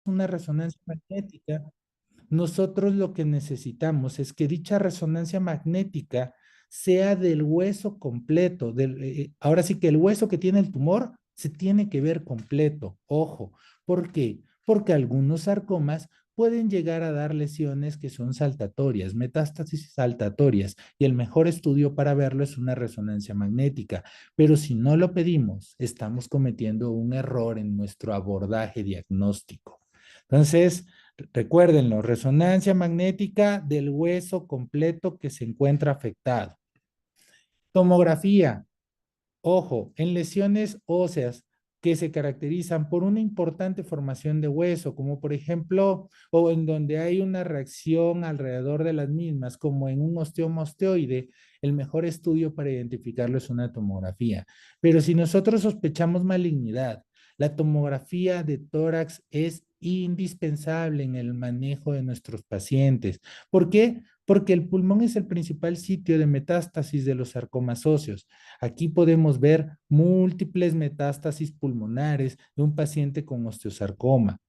una resonancia magnética, nosotros lo que necesitamos es que dicha resonancia magnética sea del hueso completo. Ahora sí que el hueso que tiene el tumor se tiene que ver completo. Ojo, ¿por qué? Porque algunos sarcomas pueden llegar a dar lesiones que son saltatorias, metástasis saltatorias, y el mejor estudio para verlo es una resonancia magnética. Pero si no lo pedimos, estamos cometiendo un error en nuestro abordaje diagnóstico. Entonces, recuérdenlo, resonancia magnética del hueso completo que se encuentra afectado. Tomografía, ojo, en lesiones óseas que se caracterizan por una importante formación de hueso, como por ejemplo, o en donde hay una reacción alrededor de las mismas, como en un osteoma osteoide, el mejor estudio para identificarlo es una tomografía. Pero si nosotros sospechamos malignidad, la tomografía de tórax es indispensable en el manejo de nuestros pacientes. ¿Por qué? Porque el pulmón es el principal sitio de metástasis de los sarcomas óseos. Aquí podemos ver múltiples metástasis pulmonares de un paciente con osteosarcoma.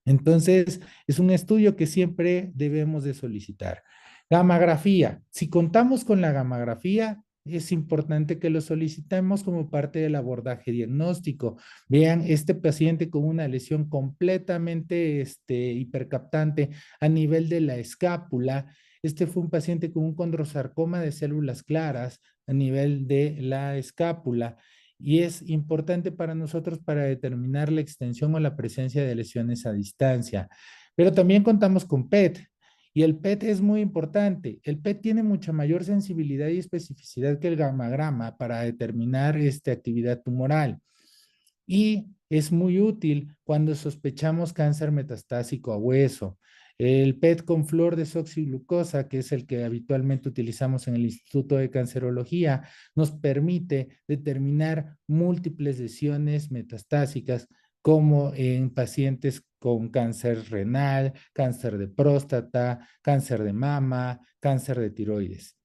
Entonces, es un estudio que siempre debemos de solicitar. Gamografía. Si contamos con la gamografía, es importante que lo solicitemos como parte del abordaje diagnóstico. Vean, este paciente con una lesión completamente hipercaptante a nivel de la escápula. Este fue un paciente con un condrosarcoma de células claras a nivel de la escápula y es importante para nosotros para determinar la extensión o la presencia de lesiones a distancia. Pero también contamos con PET y el PET es muy importante. El PET tiene mucha mayor sensibilidad y especificidad que el gamagrama para determinar esta actividad tumoral y es muy útil cuando sospechamos cáncer metastásico a hueso. El PET con flúor de desoxiglucosa, que es el que habitualmente utilizamos en el Instituto de Cancerología, nos permite determinar múltiples lesiones metastásicas, como en pacientes con cáncer renal, cáncer de próstata, cáncer de mama, cáncer de tiroides.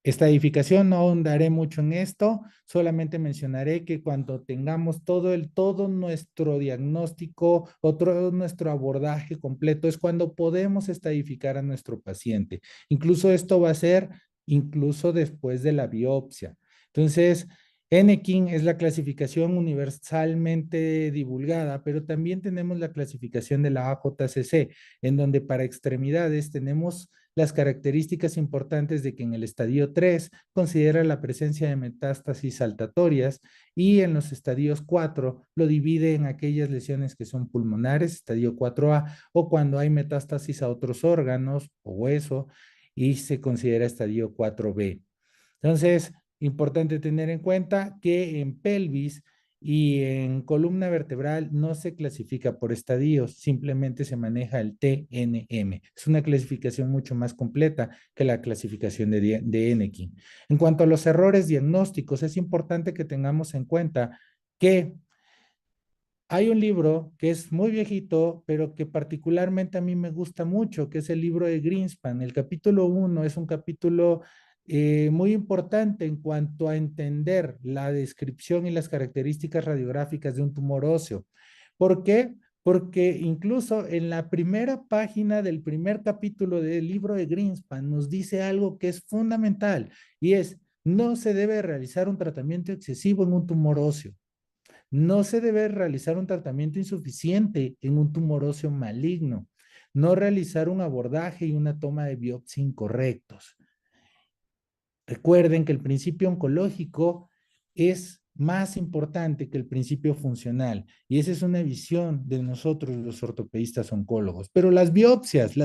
Esta edificación no ahondaré mucho en esto, solamente mencionaré que cuando tengamos todo nuestro diagnóstico o todo nuestro abordaje completo es cuando podemos estadificar a nuestro paciente. Incluso esto va a ser incluso después de la biopsia. Entonces, NKIN es la clasificación universalmente divulgada, pero también tenemos la clasificación de la AJCC, en donde para extremidades tenemos las características importantes de que en el estadio 3 considera la presencia de metástasis saltatorias y en los estadios 4 lo divide en aquellas lesiones que son pulmonares, estadio 4A, o cuando hay metástasis a otros órganos o hueso y se considera estadio 4B. Entonces, importante tener en cuenta que en pelvis y en columna vertebral no se clasifica por estadios, simplemente se maneja el TNM. Es una clasificación mucho más completa que la clasificación de Enekin. En cuanto a los errores diagnósticos, es importante que tengamos en cuenta que hay un libro que es muy viejito, pero que particularmente a mí me gusta mucho, que es el libro de Greenspan. El capítulo 1 es un capítulo muy importante en cuanto a entender la descripción y las características radiográficas de un tumor óseo. ¿Por qué? Porque incluso en la primera página del primer capítulo del libro de Greenspan nos dice algo que es fundamental y es, no se debe realizar un tratamiento excesivo en un tumor óseo. No se debe realizar un tratamiento insuficiente en un tumor óseo maligno. No realizar un abordaje y una toma de biopsia incorrectos. Recuerden que el principio oncológico es más importante que el principio funcional y esa es una visión de nosotros los ortopedistas oncólogos. Pero las biopsias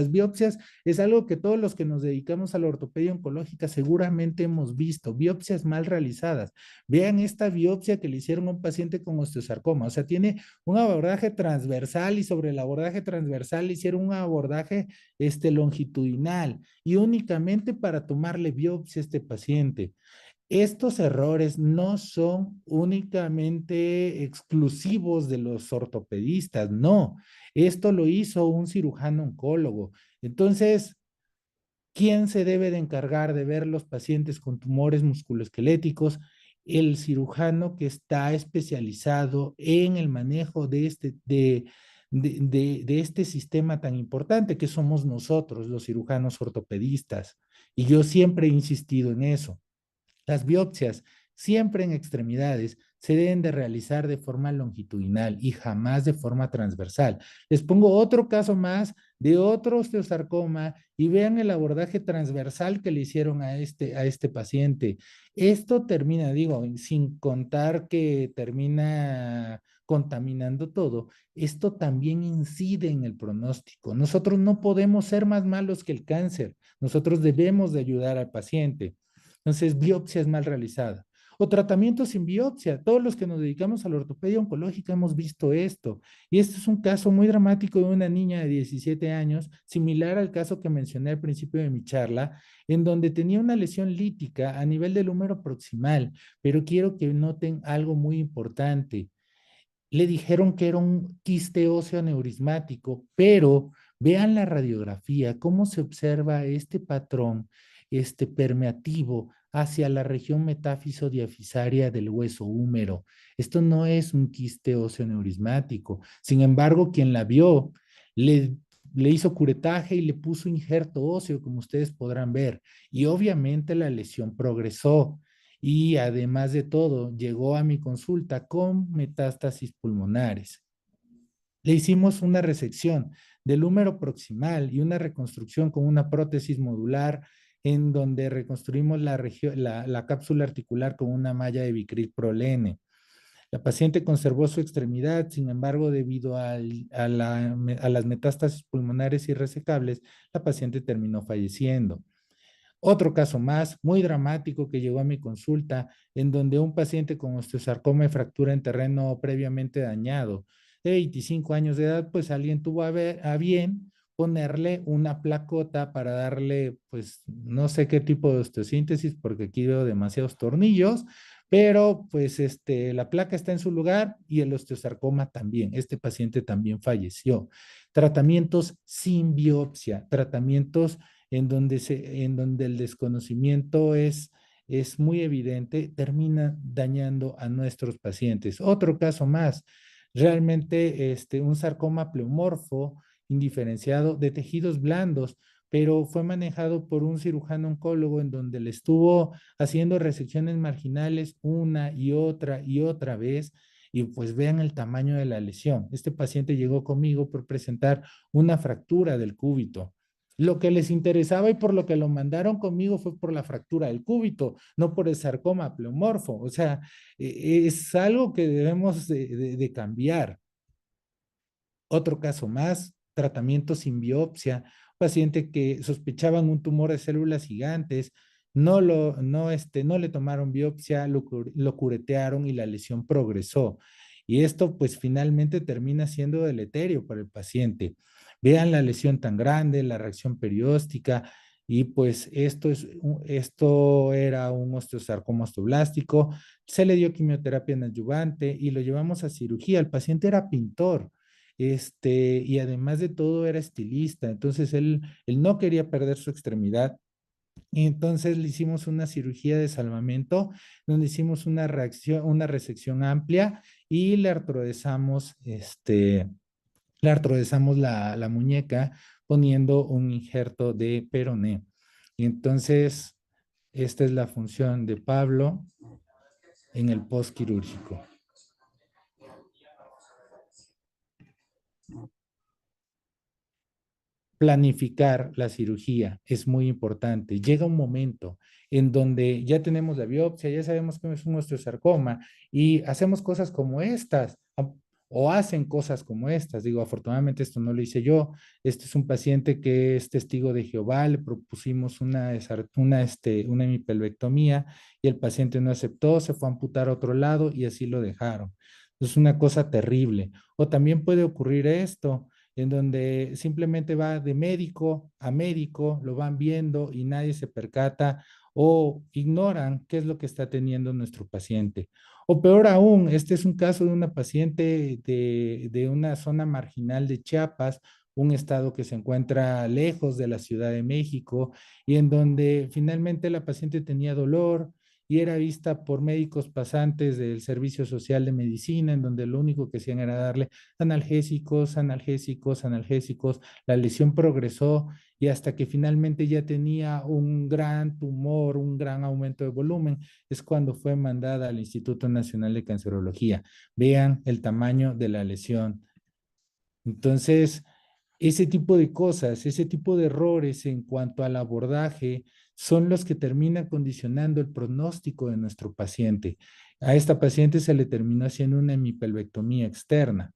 es algo que todos los que nos dedicamos a la ortopedia oncológica seguramente hemos visto, biopsias mal realizadas. Vean esta biopsia que le hicieron a un paciente con osteosarcoma, o sea, tiene un abordaje transversal y sobre el abordaje transversal le hicieron un abordaje longitudinal y únicamente para tomarle biopsia a este paciente. Estos errores no son únicamente exclusivos de los ortopedistas, no. Esto lo hizo un cirujano oncólogo. Entonces, ¿quién se debe de encargar de ver los pacientes con tumores musculoesqueléticos? El cirujano que está especializado en el manejo de este sistema tan importante que somos nosotros, los cirujanos ortopedistas. Y yo siempre he insistido en eso. Las biopsias, siempre en extremidades, se deben de realizar de forma longitudinal y jamás de forma transversal. Les pongo otro caso más de otro osteosarcoma y vean el abordaje transversal que le hicieron a este paciente. Esto termina, digo, sin contar que termina contaminando todo, esto también incide en el pronóstico. Nosotros no podemos ser más malos que el cáncer. Nosotros debemos de ayudar al paciente. Entonces, biopsia es mal realizada. O tratamiento sin biopsia. Todos los que nos dedicamos a la ortopedia oncológica hemos visto esto. Y este es un caso muy dramático de una niña de 17 años, similar al caso que mencioné al principio de mi charla, en donde tenía una lesión lítica a nivel del húmero proximal. Pero quiero que noten algo muy importante. Le dijeron que era un quiste óseo aneurismático, pero vean la radiografía, cómo se observa este patrón, este permeativo hacia la región metáfiso-diafisaria del hueso húmero. Esto no es un quiste óseo aneurismático. Sin embargo, quien la vio le, le hizo curetaje y le puso injerto óseo, como ustedes podrán ver, y obviamente la lesión progresó y además de todo, llegó a mi consulta con metástasis pulmonares. Le hicimos una resección del húmero proximal y una reconstrucción con una prótesis modular en donde reconstruimos la cápsula articular con una malla de bicril-prolene. La paciente conservó su extremidad, sin embargo, debido a las metástasis pulmonares irresecables, la paciente terminó falleciendo. Otro caso más, muy dramático, que llegó a mi consulta, en donde un paciente con osteosarcoma y fractura en terreno previamente dañado, de 25 años de edad, pues alguien tuvo a bien ponerle una placota para darle, pues no sé qué tipo de osteosíntesis, porque aquí veo demasiados tornillos, pero pues la placa está en su lugar y el osteosarcoma también. Este paciente también falleció. Tratamientos sin biopsia, tratamientos en donde el desconocimiento es muy evidente, termina dañando a nuestros pacientes. Otro caso más, realmente un sarcoma pleomorfo indiferenciado de tejidos blandos, pero fue manejado por un cirujano oncólogo en donde le estuvo haciendo resecciones marginales una y otra vez. Y pues vean el tamaño de la lesión. Este paciente llegó conmigo por presentar una fractura del cúbito. Lo que les interesaba y por lo que lo mandaron conmigo fue por la fractura del cúbito, no por el sarcoma pleomorfo. O sea, es algo que debemos de cambiar. Otro caso más, tratamiento sin biopsia, paciente que sospechaban un tumor de células gigantes, no le tomaron biopsia, lo curetearon y la lesión progresó. Y esto pues finalmente termina siendo deleterio para el paciente. Vean la lesión tan grande, la reacción perióstica, y pues esto era un osteosarcoma osteoblástico, se le dio quimioterapia en adyuvante y lo llevamos a cirugía. El paciente era pintor, y además de todo era estilista, entonces él no quería perder su extremidad. Y entonces le hicimos una cirugía de salvamento, donde hicimos una resección amplia y le artrodezamos la muñeca poniendo un injerto de peroné. Y entonces, esta es la función de Pablo en el postquirúrgico. Planificar la cirugía es muy importante. Llega un momento en donde ya tenemos la biopsia, ya sabemos que es un osteosarcoma y hacemos cosas como estas o hacen cosas como estas. Digo, afortunadamente esto no lo hice yo. Este es un paciente que es testigo de Jehová. Le propusimos una hemipelvectomía y el paciente no aceptó, se fue a amputar a otro lado y así lo dejaron. Es una cosa terrible. O también puede ocurrir esto en donde simplemente va de médico a médico, lo van viendo y nadie se percata o ignoran qué es lo que está teniendo nuestro paciente. O peor aún, este es un caso de una paciente de una zona marginal de Chiapas, un estado que se encuentra lejos de la Ciudad de México y en donde finalmente la paciente tenía dolor y era vista por médicos pasantes del Servicio Social de Medicina, en donde lo único que hacían era darle analgésicos, analgésicos, analgésicos. La lesión progresó y hasta que finalmente ya tenía un gran tumor, un gran aumento de volumen, es cuando fue mandada al Instituto Nacional de Cancerología. Vean el tamaño de la lesión. Entonces, ese tipo de cosas, ese tipo de errores en cuanto al abordaje son los que terminan condicionando el pronóstico de nuestro paciente. A esta paciente se le terminó haciendo una hemipelvectomía externa.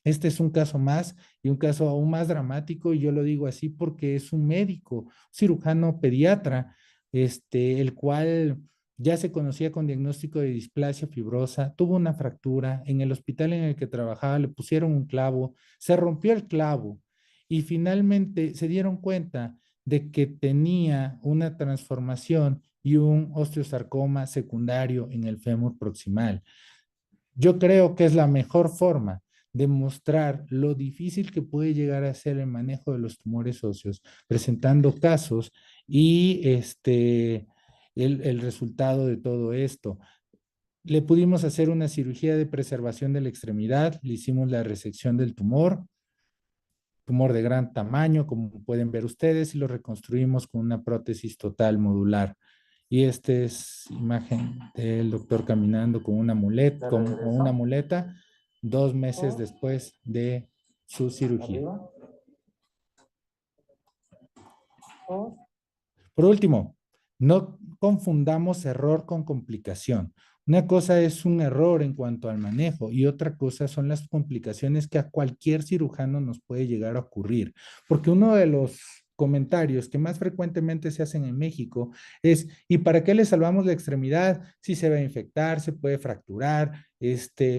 Este es un caso más y un caso aún más dramático, y yo lo digo así porque es un médico, cirujano pediatra, el cual ya se conocía con diagnóstico de displasia fibrosa, tuvo una fractura, en el hospital en el que trabajaba le pusieron un clavo, se rompió el clavo y finalmente se dieron cuenta de que tenía una transformación y un osteosarcoma secundario en el fémur proximal. Yo creo que es la mejor forma de mostrar lo difícil que puede llegar a ser el manejo de los tumores óseos, presentando casos y el resultado de todo esto. Le pudimos hacer una cirugía de preservación de la extremidad, le hicimos la resección del tumor de gran tamaño, como pueden ver ustedes, y lo reconstruimos con una prótesis total modular. Y esta es imagen del doctor caminando con una muleta, con una muleta 2 meses después de su cirugía. Por último, no confundamos error con complicación. Una cosa es un error en cuanto al manejo y otra cosa son las complicaciones que a cualquier cirujano nos puede llegar a ocurrir. Porque uno de los comentarios que más frecuentemente se hacen en México es: ¿y para qué le salvamos la extremidad? Si se va a infectar, se puede fracturar,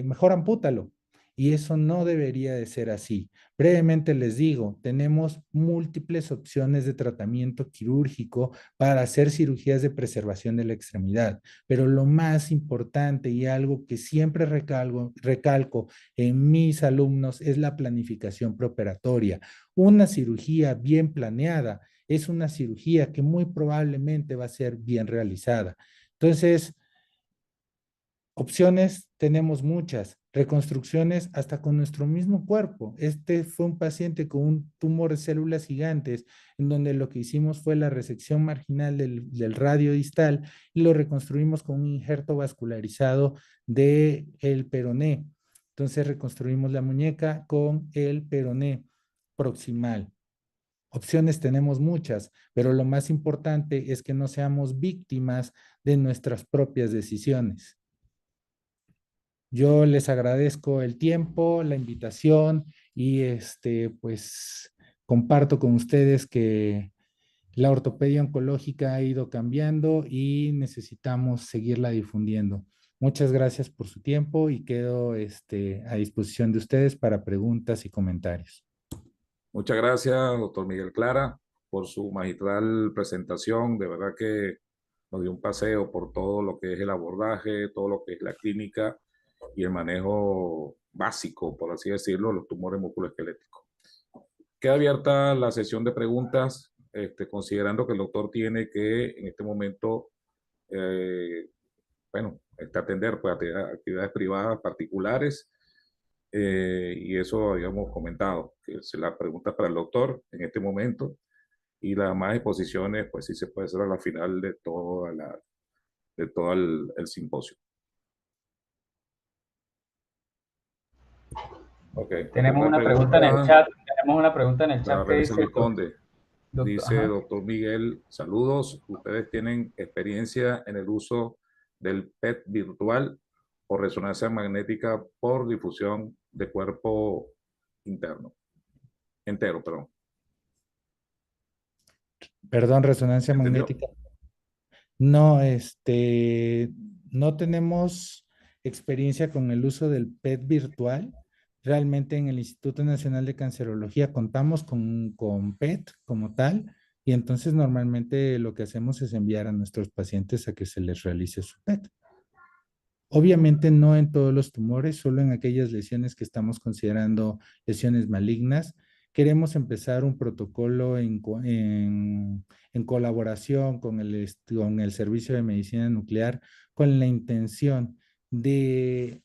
mejor ampútalo. Y eso no debería de ser así. Brevemente les digo, tenemos múltiples opciones de tratamiento quirúrgico para hacer cirugías de preservación de la extremidad, pero lo más importante y algo que siempre recalco en mis alumnos es la planificación preoperatoria. Una cirugía bien planeada es una cirugía que muy probablemente va a ser bien realizada. Entonces, opciones tenemos muchas, reconstrucciones hasta con nuestro mismo cuerpo. Este fue un paciente con un tumor de células gigantes, en donde lo que hicimos fue la resección marginal del radio distal y lo reconstruimos con un injerto vascularizado del peroné. Entonces reconstruimos la muñeca con el peroné proximal. Opciones tenemos muchas, pero lo más importante es que no seamos víctimas de nuestras propias decisiones. Yo les agradezco el tiempo, la invitación y pues comparto con ustedes que la ortopedia oncológica ha ido cambiando y necesitamos seguirla difundiendo. Muchas gracias por su tiempo y quedo a disposición de ustedes para preguntas y comentarios. Muchas gracias, doctor Miguel Clara, por su magistral presentación. De verdad que nos dio un paseo por todo lo que es el abordaje, todo lo que es la clínica y el manejo básico, por así decirlo, de los tumores musculoesqueléticos. Queda abierta la sesión de preguntas, considerando que el doctor tiene que en este momento, bueno, atender pues, actividades privadas particulares, y eso habíamos comentado, que es la pregunta para el doctor en este momento, y las más exposiciones, pues sí se puede hacer a la final de de todo el simposio. Ok. Tenemos una pregunta en el chat. Tenemos una pregunta en el chat que dice, Luis Conde. Dice, ajá. doctor Miguel, saludos. ¿Ustedes tienen experiencia en el uso del PET virtual o resonancia magnética por difusión de cuerpo entero, perdón? Perdón, resonancia ¿Entendió? magnética. No, no tenemos experiencia con el uso del PET virtual. Realmente en el Instituto Nacional de Cancerología contamos con PET como tal, y entonces normalmente lo que hacemos es enviar a nuestros pacientes a que se les realice su PET. Obviamente no en todos los tumores, solo en aquellas lesiones que estamos considerando lesiones malignas, queremos empezar un protocolo en colaboración con el Servicio de Medicina Nuclear con la intención de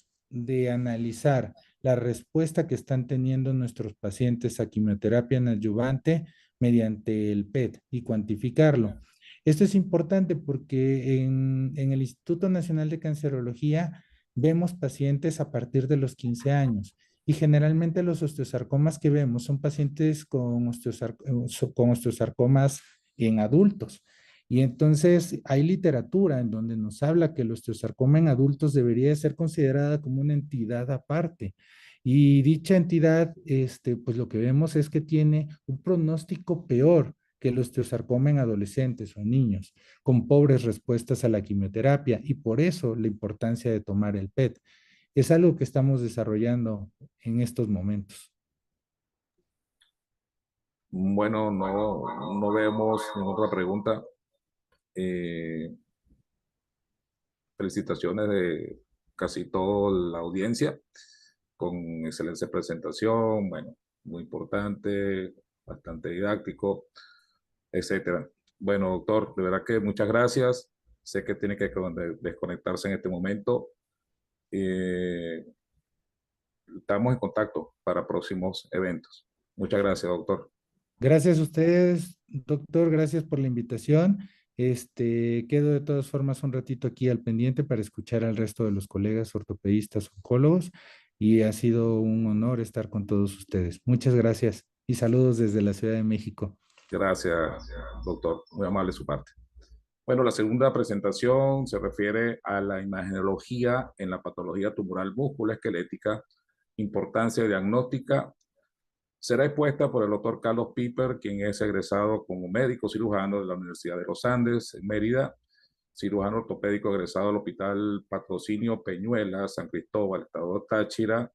analizar la respuesta que están teniendo nuestros pacientes a quimioterapia en adyuvante mediante el PET y cuantificarlo. Esto es importante porque en el Instituto Nacional de Cancerología vemos pacientes a partir de los 15 años y generalmente los osteosarcomas que vemos son pacientes con osteosarcomas en adultos. Y entonces hay literatura en donde nos habla que el osteosarcoma en adultos debería ser considerada como una entidad aparte. Y dicha entidad, pues lo que vemos es que tiene un pronóstico peor que el osteosarcoma en adolescentes o en niños, con pobres respuestas a la quimioterapia y por eso la importancia de tomar el PET. Es algo que estamos desarrollando en estos momentos. Bueno, no vemos ninguna otra pregunta. Felicitaciones de casi toda la audiencia, con excelente presentación, bueno, muy importante, bastante didáctico, etcétera. Bueno, doctor, de verdad que muchas gracias. Sé que tiene que desconectarse en este momento. Estamos en contacto para próximos eventos. Muchas gracias, doctor. Gracias a ustedes, doctor, gracias por la invitación. Quedo de todas formas un ratito aquí al pendiente para escuchar al resto de los colegas ortopedistas, oncólogos, y ha sido un honor estar con todos ustedes. Muchas gracias y saludos desde la Ciudad de México. Gracias, doctor. Muy amable de su parte. Bueno, la segunda presentación se refiere a la imagenología en la patología tumoral musculoesquelética, importancia diagnóstica. Será expuesta por el doctor Carlos Piper, quien es egresado como médico cirujano de la Universidad de los Andes, en Mérida, cirujano ortopédico egresado del Hospital Patrocinio Peñuela, San Cristóbal, Estado Táchira,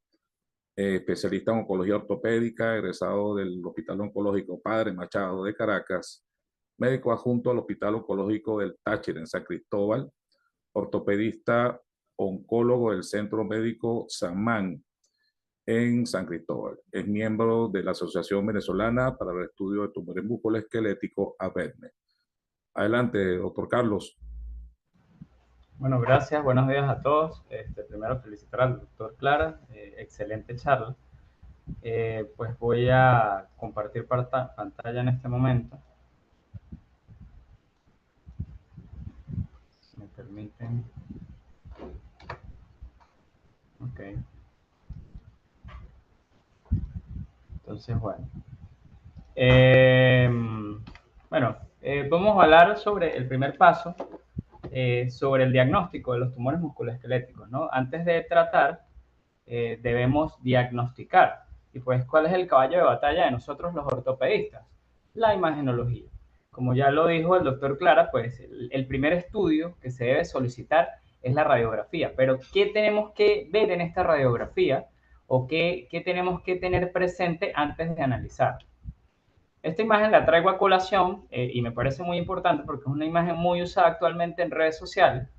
especialista en oncología ortopédica, egresado del Hospital Oncológico Padre Machado de Caracas, médico adjunto al Hospital Oncológico del Táchira en San Cristóbal, ortopedista oncólogo del Centro Médico Samán en San Cristóbal. Es miembro de la Asociación Venezolana para el Estudio de Tumores Musculoesqueléticos, ABETME. Adelante, doctor Carlos. Bueno, gracias. Buenos días a todos. Primero felicitar al doctor Clara. Excelente charla. Pues voy a compartir pantalla en este momento. Si me permiten. Ok. Entonces, bueno. Vamos a hablar sobre el primer paso, sobre el diagnóstico de los tumores musculoesqueléticos, ¿no? Antes de tratar, debemos diagnosticar. Y pues, ¿cuál es el caballo de batalla de nosotros los ortopedistas? La imagenología. Como ya lo dijo el doctor Clara, pues el primer estudio que se debe solicitar es la radiografía. Pero, ¿qué tenemos que ver en esta radiografía? ¿O qué tenemos que tener presente antes de analizar? Esta imagen la traigo a colación y me parece muy importante porque es una imagen muy usada actualmente en redes sociales.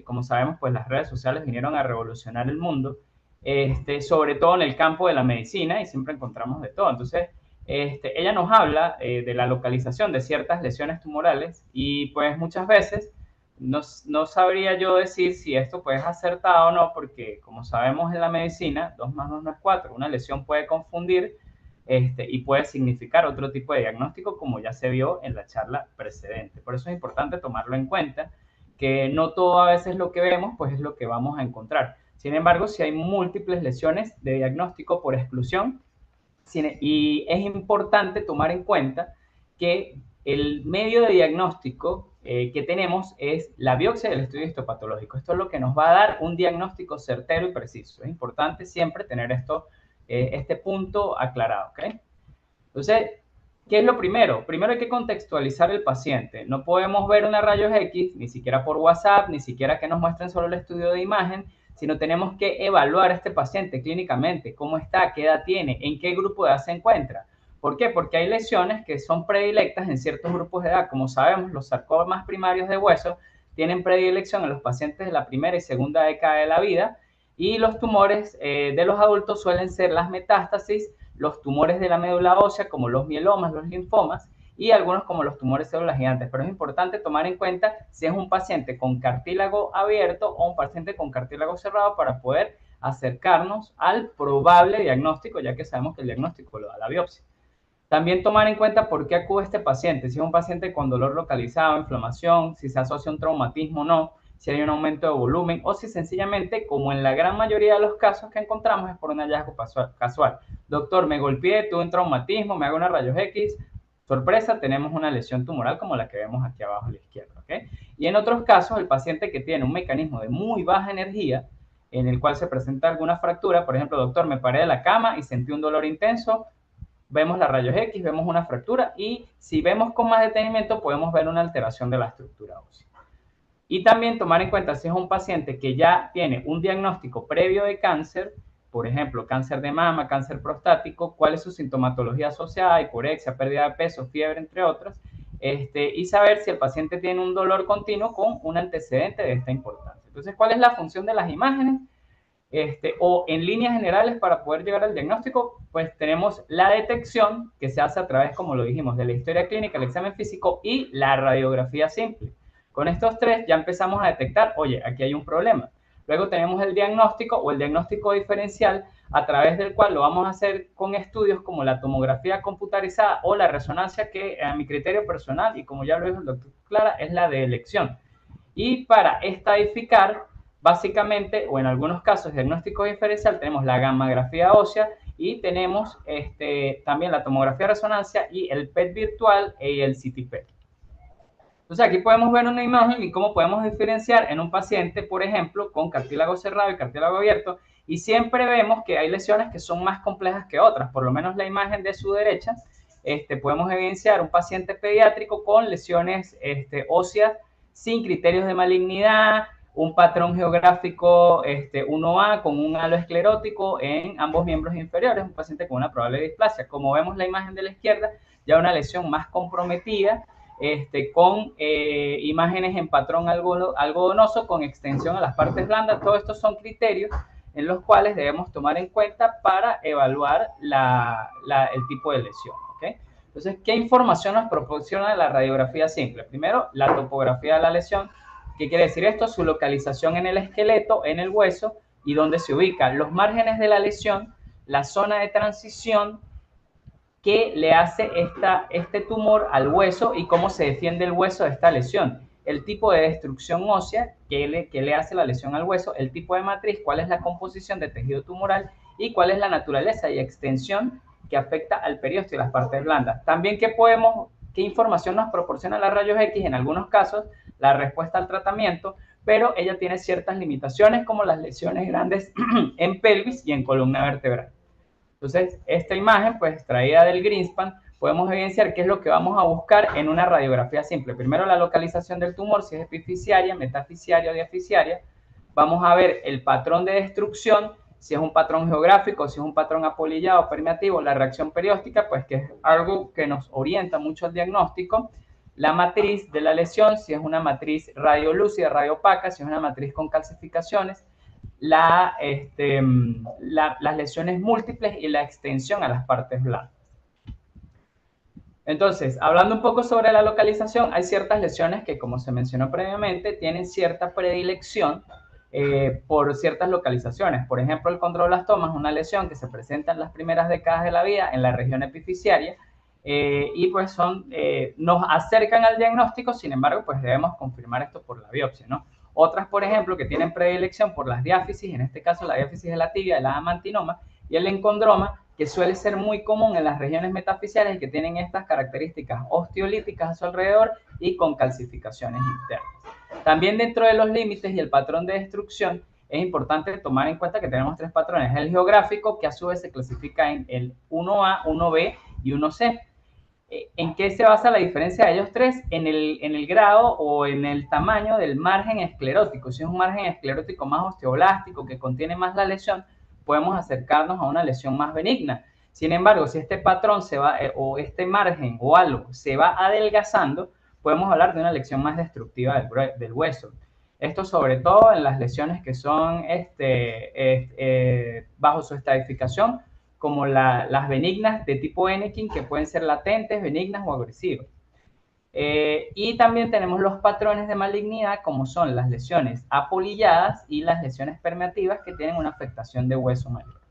Como sabemos, pues las redes sociales vinieron a revolucionar el mundo, sobre todo en el campo de la medicina, y siempre encontramos de todo. Entonces, ella nos habla de la localización de ciertas lesiones tumorales y pues muchas veces no sabría yo decir si esto pues es acertado o no, porque como sabemos en la medicina, 2 más 2 no es 4. Una lesión puede confundir y puede significar otro tipo de diagnóstico, como ya se vio en la charla precedente. Por eso es importante tomarlo en cuenta, que no todo a veces lo que vemos pues es lo que vamos a encontrar. Sin embargo, si hay múltiples lesiones de diagnóstico por exclusión, y es importante tomar en cuenta que el medio de diagnóstico que tenemos es la biopsia del estudio histopatológico. Esto es lo que nos va a dar un diagnóstico certero y preciso. Es importante siempre tener este punto aclarado, ¿ok? Entonces, ¿qué es lo primero? Primero hay que contextualizar el paciente. No podemos ver una rayos X, ni siquiera por WhatsApp, ni siquiera que nos muestren solo el estudio de imagen, sino tenemos que evaluar a este paciente clínicamente, cómo está, qué edad tiene, en qué grupo de edad se encuentra. ¿Por qué? Porque hay lesiones que son predilectas en ciertos grupos de edad. Como sabemos, los sarcomas primarios de hueso tienen predilección en los pacientes de la primera y segunda década de la vida, y los tumores de los adultos suelen ser las metástasis los tumores de la médula ósea, como los mielomas, los linfomas, y algunos como los tumores células gigantes. Pero es importante tomar en cuenta si es un paciente con cartílago abierto o un paciente con cartílago cerrado para poder acercarnos al probable diagnóstico, ya que sabemos que el diagnóstico lo da la biopsia. También tomar en cuenta por qué acude este paciente, si es un paciente con dolor localizado, inflamación, si se asocia a un traumatismo o no, si hay un aumento de volumen o si sencillamente, como en la gran mayoría de los casos que encontramos, es por un hallazgo casual. Doctor, me golpeé, tuve un traumatismo, me hago una rayos X, sorpresa, tenemos una lesión tumoral como la que vemos aquí abajo a la izquierda, ¿okay? Y en otros casos, el paciente que tiene un mecanismo de muy baja energía, en el cual se presenta alguna fractura, por ejemplo, doctor, me paré de la cama y sentí un dolor intenso, vemos la rayos X, vemos una fractura y si vemos con más detenimiento podemos ver una alteración de la estructura ósea. Y también tomar en cuenta si es un paciente que ya tiene un diagnóstico previo de cáncer, por ejemplo, cáncer de mama, cáncer prostático, cuál es su sintomatología asociada, hiporexia, pérdida de peso, fiebre, entre otras, y saber si el paciente tiene un dolor continuo con un antecedente de esta importancia. Entonces, ¿cuál es la función de las imágenes? O en líneas generales para poder llegar al diagnóstico, pues tenemos la detección que se hace a través, como lo dijimos, de la historia clínica, el examen físico y la radiografía simple. Con estos tres ya empezamos a detectar, oye, aquí hay un problema. Luego tenemos el diagnóstico o el diagnóstico diferencial, a través del cual lo vamos a hacer con estudios como la tomografía computarizada o la resonancia, que a mi criterio personal, y como ya lo dijo el doctor Clara, es la de elección. Y para estadificar, básicamente, o en algunos casos, diagnóstico diferencial, tenemos la gammagrafía ósea y tenemos también la tomografía de resonancia y el PET virtual y el CT-PET. Entonces aquí podemos ver una imagen y cómo podemos diferenciar en un paciente, por ejemplo, con cartílago cerrado y cartílago abierto, y siempre vemos que hay lesiones que son más complejas que otras. Por lo menos la imagen de su derecha, podemos evidenciar un paciente pediátrico con lesiones óseas sin criterios de malignidad, un patrón geográfico 1A con un halo esclerótico en ambos miembros inferiores, un paciente con una probable displasia. Como vemos la imagen de la izquierda, ya una lesión más comprometida, con imágenes en patrón algodonoso con extensión a las partes blandas. Todos estos son criterios en los cuales debemos tomar en cuenta para evaluar el tipo de lesión, ¿okay? Entonces, ¿qué información nos proporciona la radiografía simple? Primero, la topografía de la lesión. ¿Qué quiere decir esto? Su localización en el esqueleto, en el hueso y dónde se ubica, los márgenes de la lesión, la zona de transición que le hace este tumor al hueso y cómo se defiende el hueso de esta lesión, el tipo de destrucción ósea que le hace la lesión al hueso, el tipo de matriz, cuál es la composición de tejido tumoral y cuál es la naturaleza y extensión que afecta al periósteo y las partes blandas. También qué información nos proporciona la rayos X, en algunos casos la respuesta al tratamiento, pero ella tiene ciertas limitaciones como las lesiones grandes en pelvis y en columna vertebral. Entonces, esta imagen, pues extraída del Greenspan, podemos evidenciar qué es lo que vamos a buscar en una radiografía simple. Primero, la localización del tumor, si es epifisiaria, metafisiaria o diafisiaria. Vamos a ver el patrón de destrucción, si es un patrón geográfico, si es un patrón apolillado, permeativo, la reacción perióstica, pues que es algo que nos orienta mucho al diagnóstico. La matriz de la lesión, si es una matriz radiolúcida, radiopaca, si es una matriz con calcificaciones, las lesiones múltiples y la extensión a las partes blandas. Entonces, hablando un poco sobre la localización, hay ciertas lesiones que, como se mencionó previamente, tienen cierta predilección por ciertas localizaciones. Por ejemplo, el condroblastoma es una lesión que se presenta en las primeras décadas de la vida en la región epifisiaria y pues nos acercan al diagnóstico, sin embargo, pues debemos confirmar esto por la biopsia, ¿no? Otras, por ejemplo, que tienen predilección por las diáfisis, en este caso la diáfisis de la tibia, el amantinoma y el encondroma, que suele ser muy común en las regiones metafisiales y que tienen estas características osteolíticas a su alrededor y con calcificaciones internas. También dentro de los límites y el patrón de destrucción, es importante tomar en cuenta que tenemos tres patrones. El geográfico, que a su vez se clasifica en el 1A, 1B y 1C. ¿En qué se basa la diferencia de ellos tres? En el grado o en el tamaño del margen esclerótico. Si es un margen esclerótico más osteoblástico, que contiene más la lesión, podemos acercarnos a una lesión más benigna. Sin embargo, si este patrón o este margen o halo se va adelgazando, podemos hablar de una lesión más destructiva del hueso. Esto sobre todo en las lesiones que son bajo su estadificación, como las benignas de tipo Ennekien, que pueden ser latentes, benignas o agresivas. Y también tenemos los patrones de malignidad, como son las lesiones apolilladas y las lesiones permeativas, que tienen una afectación de hueso mayor.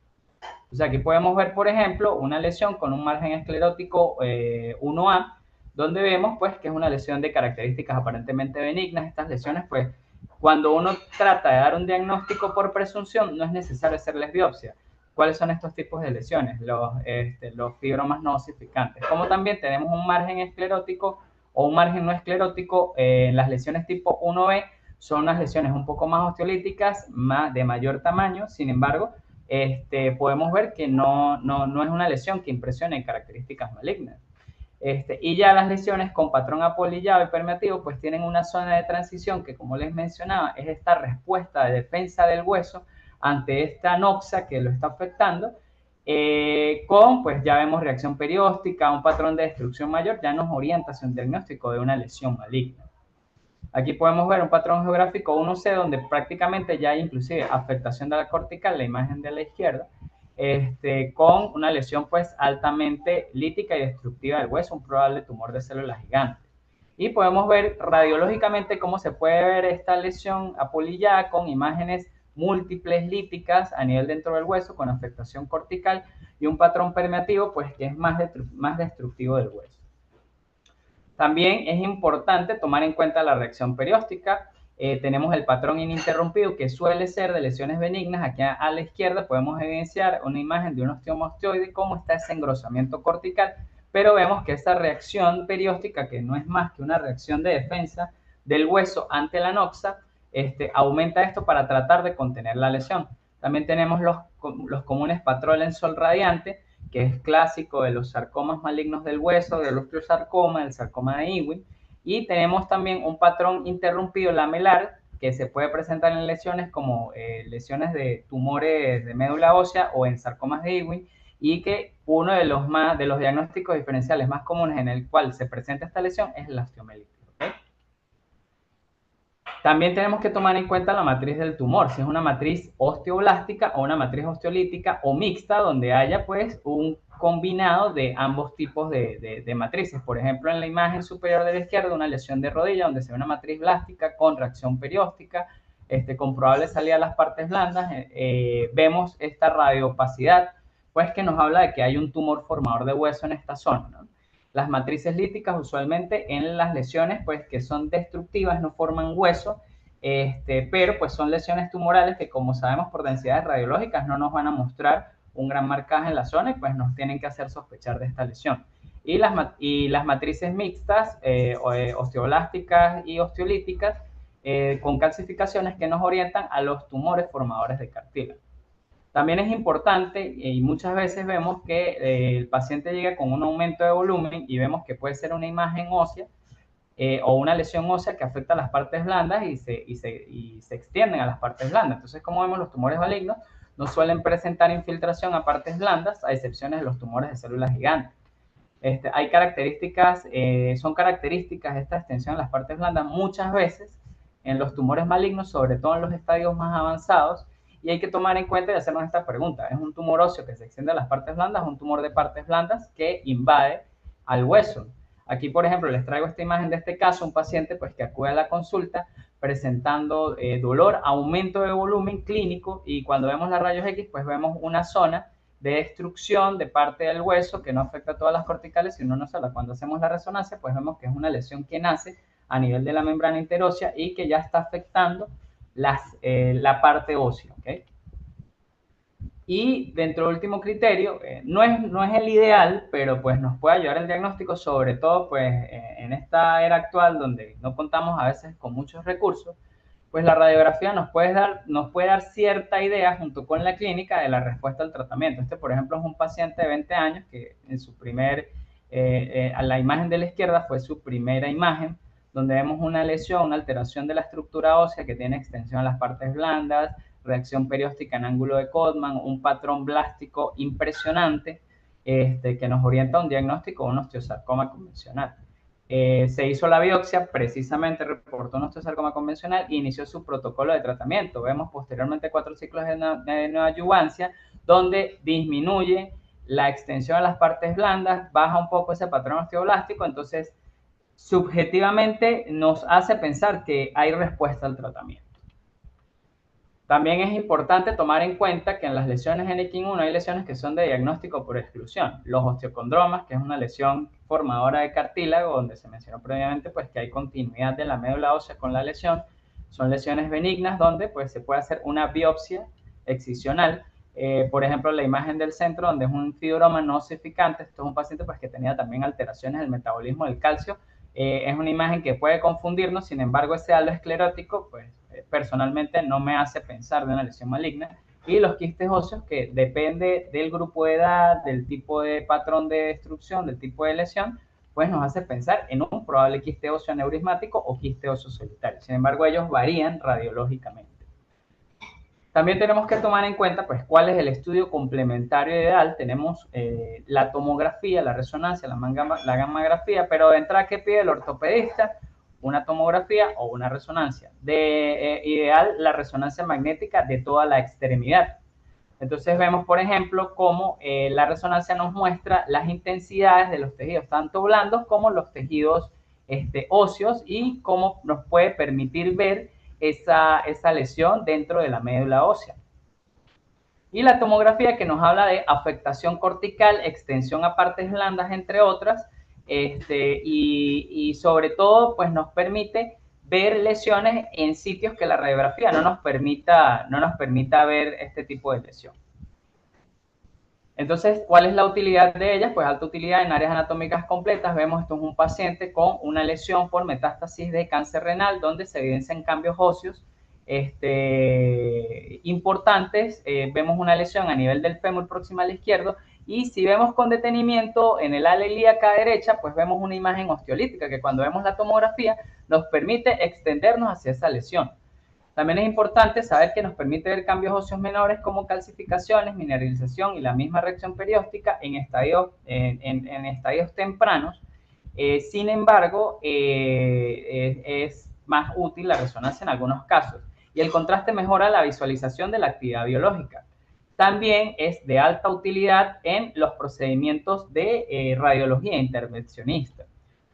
O sea, aquí podemos ver, por ejemplo, una lesión con un margen esclerótico 1A, donde vemos pues que es una lesión de características aparentemente benignas. Estas lesiones, pues, cuando uno trata de dar un diagnóstico por presunción, no es necesario hacerles biopsia. ¿Cuáles son estos tipos de lesiones? Los fibromas no osificantes. Como también tenemos un margen esclerótico o un margen no esclerótico, las lesiones tipo 1B son unas lesiones un poco más osteolíticas, de mayor tamaño. Sin embargo, podemos ver que no es una lesión que impresione en características malignas. Y ya las lesiones con patrón apolillado y permeativo pues tienen una zona de transición que, como les mencionaba, es esta respuesta de defensa del hueso ante esta noxa que lo está afectando, pues ya vemos reacción perióstica, un patrón de destrucción mayor, ya nos orienta hacia un diagnóstico de una lesión maligna. Aquí podemos ver un patrón geográfico 1C, donde prácticamente ya hay inclusive afectación de la cortical, la imagen de la izquierda, con una lesión pues altamente lítica y destructiva del hueso, un probable tumor de células gigantes. Y podemos ver radiológicamente cómo se puede ver esta lesión apolillada con imágenes múltiples líticas a nivel dentro del hueso con afectación cortical y un patrón permeativo pues que es más destructivo del hueso. También es importante tomar en cuenta la reacción perióstica. Tenemos el patrón ininterrumpido, que suele ser de lesiones benignas. Aquí a la izquierda podemos evidenciar una imagen de un osteoma osteoide, cómo está ese engrosamiento cortical, pero vemos que esa reacción perióstica, que no es más que una reacción de defensa del hueso ante la noxa, aumenta esto para tratar de contener la lesión. También tenemos los comunes patrones en sol radiante, que es clásico de los sarcomas malignos del hueso, del osteosarcoma, del sarcoma de Ewing. Y tenemos también un patrón interrumpido lamelar que se puede presentar en lesiones como lesiones de tumores de médula ósea o en sarcomas de Ewing, y que uno de los diagnósticos diferenciales más comunes en el cual se presenta esta lesión es la osteomelitis. ¿Okay? También tenemos que tomar en cuenta la matriz del tumor, si es una matriz osteoblástica o una matriz osteolítica o mixta, donde haya pues un combinado de ambos tipos de matrices. Por ejemplo, en la imagen superior de la izquierda, una lesión de rodilla donde se ve una matriz blástica con reacción perióstica, con probable salida a las partes blandas. Vemos esta radioopacidad, pues que nos habla de que hay un tumor formador de hueso en esta zona, ¿no? Las matrices líticas usualmente en las lesiones pues que son destructivas no forman hueso, pero pues son lesiones tumorales que, como sabemos por densidades radiológicas, no nos van a mostrar un gran marcaje en la zona y pues nos tienen que hacer sospechar de esta lesión. Y las matrices mixtas, osteoblásticas y osteolíticas, con calcificaciones que nos orientan a los tumores formadores de cartílago. También es importante, y muchas veces vemos que el paciente llega con un aumento de volumen y vemos que puede ser una imagen ósea o una lesión ósea que afecta a las partes blandas y se extienden a las partes blandas. Entonces, como vemos, los tumores malignos no suelen presentar infiltración a partes blandas, a excepciones de los tumores de células gigantes. Hay características, son características esta extensión en las partes blandas muchas veces en los tumores malignos, sobre todo en los estadios más avanzados. Y hay que tomar en cuenta y hacernos esta pregunta: ¿es un tumor óseo que se extiende a las partes blandas o un tumor de partes blandas que invade al hueso? Aquí, por ejemplo, les traigo esta imagen de este caso, un paciente pues que acude a la consulta presentando dolor, aumento de volumen clínico, y cuando vemos la rayos X pues vemos una zona de destrucción de parte del hueso que no afecta a todas las corticales, sino una sola. Cuando hacemos la resonancia pues vemos que es una lesión que nace a nivel de la membrana interósea y que ya está afectando la parte ósea, ¿okay? Y dentro del último criterio, no es el ideal, pero pues nos puede ayudar el diagnóstico, sobre todo pues en esta era actual donde no contamos a veces con muchos recursos, pues la radiografía nos puede dar cierta idea junto con la clínica de la respuesta al tratamiento. Por ejemplo, es un paciente de 20 años que en su a la imagen de la izquierda fue su primera imagen, donde vemos una lesión, una alteración de la estructura ósea que tiene extensión a las partes blandas, reacción perióstica en ángulo de Codman, un patrón blástico impresionante que nos orienta a un diagnóstico de un osteosarcoma convencional. Se hizo la biopsia, precisamente reportó un osteosarcoma convencional e inició su protocolo de tratamiento. Vemos posteriormente 4 ciclos de neoadyuvancia, donde disminuye la extensión a las partes blandas, baja un poco ese patrón osteoblástico, entonces subjetivamente nos hace pensar que hay respuesta al tratamiento. También es importante tomar en cuenta que en las lesiones NX1 hay lesiones que son de diagnóstico por exclusión. Los osteocondromas, que es una lesión formadora de cartílago, donde se mencionó previamente pues, que hay continuidad de la médula ósea con la lesión, son lesiones benignas donde pues, se puede hacer una biopsia excisional. Por ejemplo, la imagen del centro, donde es un fibroma no osificante, esto es un paciente pues, que tenía también alteraciones del metabolismo del calcio. Es una imagen que puede confundirnos, sin embargo, ese halo esclerótico, pues personalmente no me hace pensar de una lesión maligna. Y los quistes óseos, que depende del grupo de edad, del tipo de patrón de destrucción, del tipo de lesión, pues nos hace pensar en un probable quiste óseo aneurismático o quiste óseo solitario. Sin embargo, ellos varían radiológicamente. También tenemos que tomar en cuenta pues, cuál es el estudio complementario ideal. Tenemos la tomografía, la resonancia, la gammagrafía, pero de entrada, ¿qué pide el ortopedista? Una tomografía o una resonancia. Ideal, la resonancia magnética de toda la extremidad. Entonces vemos, por ejemplo, cómo la resonancia nos muestra las intensidades de los tejidos, tanto blandos como los tejidos óseos, y cómo nos puede permitir ver esa lesión dentro de la médula ósea. Y la tomografía, que nos habla de afectación cortical, extensión a partes blandas, entre otras, y sobre todo pues nos permite ver lesiones en sitios que la radiografía no nos permita ver este tipo de lesión. Entonces, ¿cuál es la utilidad de ellas? Pues alta utilidad en áreas anatómicas completas. Vemos, esto es un paciente con una lesión por metástasis de cáncer renal, donde se evidencian cambios óseos importantes. Vemos una lesión a nivel del fémur proximal izquierdo, y si vemos con detenimiento en el ala ilíaca derecha, pues vemos una imagen osteolítica que cuando vemos la tomografía nos permite extendernos hacia esa lesión. También es importante saber que nos permite ver cambios óseos menores como calcificaciones, mineralización y la misma reacción perióstica en estadios tempranos. Sin embargo, es más útil la resonancia en algunos casos. Y el contraste mejora la visualización de la actividad biológica. También es de alta utilidad en los procedimientos de radiología intervencionista.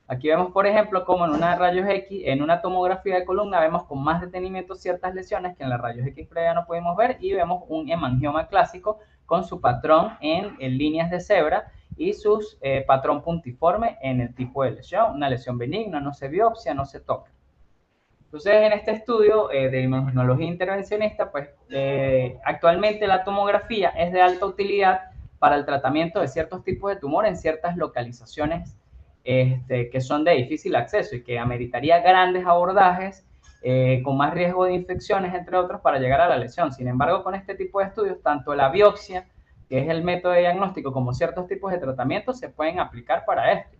Aquí vemos, por ejemplo, como en una rayos X, en una tomografía de columna, vemos con más detenimiento ciertas lesiones que en la rayos X previa no pudimos ver, y vemos un hemangioma clásico con su patrón en líneas de cebra y su patrón puntiforme en el tipo de lesión. Una lesión benigna, no se biopsia, no se toca. Entonces, en este estudio de inmunología intervencionista, pues actualmente la tomografía es de alta utilidad para el tratamiento de ciertos tipos de tumor en ciertas localizaciones que son de difícil acceso y que ameritaría grandes abordajes con más riesgo de infecciones, entre otros, para llegar a la lesión. Sin embargo, con este tipo de estudios, tanto la biopsia, que es el método de diagnóstico, como ciertos tipos de tratamientos se pueden aplicar para esto.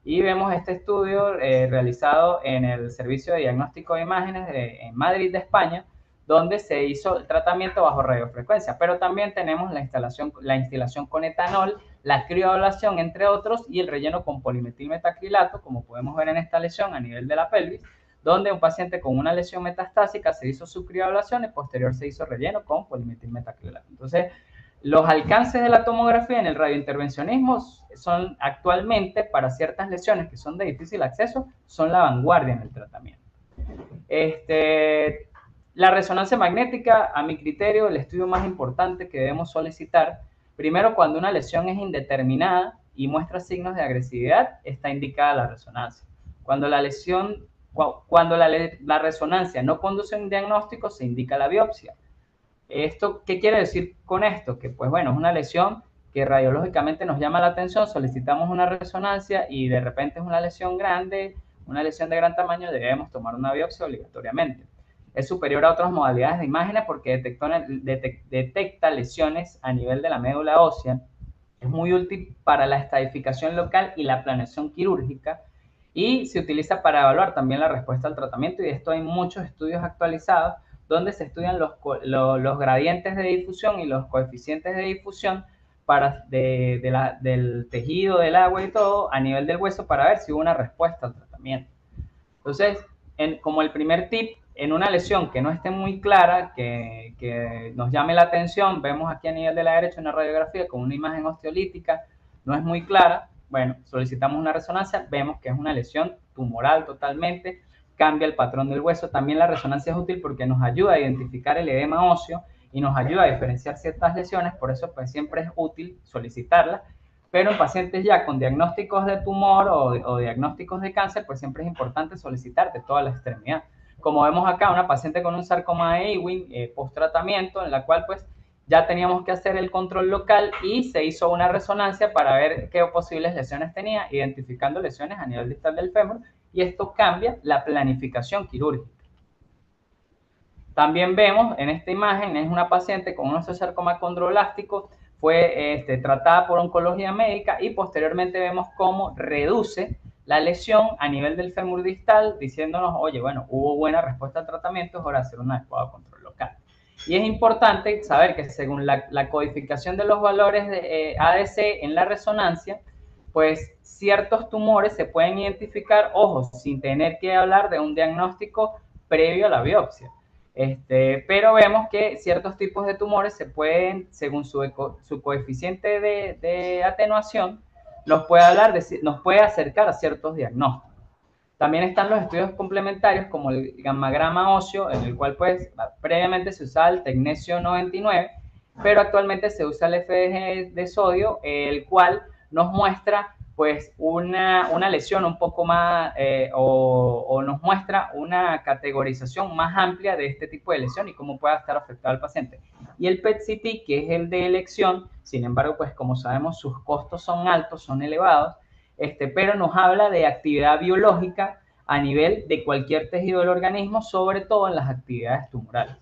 Y vemos este estudio realizado en el Servicio de Diagnóstico de Imágenes en Madrid, de España, donde se hizo el tratamiento bajo radiofrecuencia, pero también tenemos la instilación con etanol, la crioablación, entre otros, y el relleno con polimetilmetacrilato, como podemos ver en esta lesión a nivel de la pelvis, donde un paciente con una lesión metastásica se hizo su crioablación y posterior se hizo relleno con polimetilmetacrilato. Entonces, los alcances de la tomografía en el radiointervencionismo son actualmente, para ciertas lesiones que son de difícil acceso, son la vanguardia en el tratamiento. La resonancia magnética, a mi criterio, el estudio más importante que debemos solicitar, primero cuando una lesión es indeterminada y muestra signos de agresividad, está indicada la resonancia. Cuando la resonancia no conduce a un diagnóstico, se indica la biopsia. ¿Esto qué quiere decir con esto? Que pues bueno, es una lesión que radiológicamente nos llama la atención, solicitamos una resonancia y de repente es una lesión grande, una lesión de gran tamaño, debemos tomar una biopsia obligatoriamente. Es superior a otras modalidades de imágenes porque detecta lesiones a nivel de la médula ósea. Es muy útil para la estadificación local y la planeación quirúrgica, y se utiliza para evaluar también la respuesta al tratamiento, y de esto hay muchos estudios actualizados donde se estudian los gradientes de difusión y los coeficientes de difusión del tejido, del agua y todo a nivel del hueso para ver si hubo una respuesta al tratamiento. Entonces, como el primer tip, en una lesión que no esté muy clara, que nos llame la atención, vemos aquí a nivel de la derecha una radiografía con una imagen osteolítica, no es muy clara, bueno, solicitamos una resonancia, vemos que es una lesión tumoral totalmente, cambia el patrón del hueso. También la resonancia es útil porque nos ayuda a identificar el edema óseo y nos ayuda a diferenciar ciertas lesiones, por eso pues siempre es útil solicitarla. Pero en pacientes ya con diagnósticos de tumor o diagnósticos de cáncer, pues siempre es importante solicitar de toda la extremidad. Como vemos acá, una paciente con un sarcoma de Ewing post tratamiento, en la cual pues ya teníamos que hacer el control local y se hizo una resonancia para ver qué posibles lesiones tenía, identificando lesiones a nivel distal del fémur, y esto cambia la planificación quirúrgica. También vemos en esta imagen, es una paciente con un osteosarcoma condrolástico, fue tratada por oncología médica y posteriormente vemos cómo reduce la lesión a nivel del fémur distal, diciéndonos, oye, bueno, hubo buena respuesta al tratamiento, es hora de hacer un adecuado control local. Y es importante saber que según la codificación de los valores de ADC en la resonancia, pues ciertos tumores se pueden identificar, ojo, sin tener que hablar de un diagnóstico previo a la biopsia. Pero vemos que ciertos tipos de tumores se pueden, según su coeficiente de atenuación, nos puede acercar a ciertos diagnósticos. También están los estudios complementarios como el gammagrama óseo, en el cual pues previamente se usaba el tecnesio 99, pero actualmente se usa el FDG de sodio, el cual nos muestra pues una lesión un poco más o nos muestra una categorización más amplia de este tipo de lesión y cómo puede estar afectado al paciente. Y el PET-CT, que es el de elección, sin embargo, pues como sabemos, sus costos son altos, son elevados, pero nos habla de actividad biológica a nivel de cualquier tejido del organismo, sobre todo en las actividades tumorales.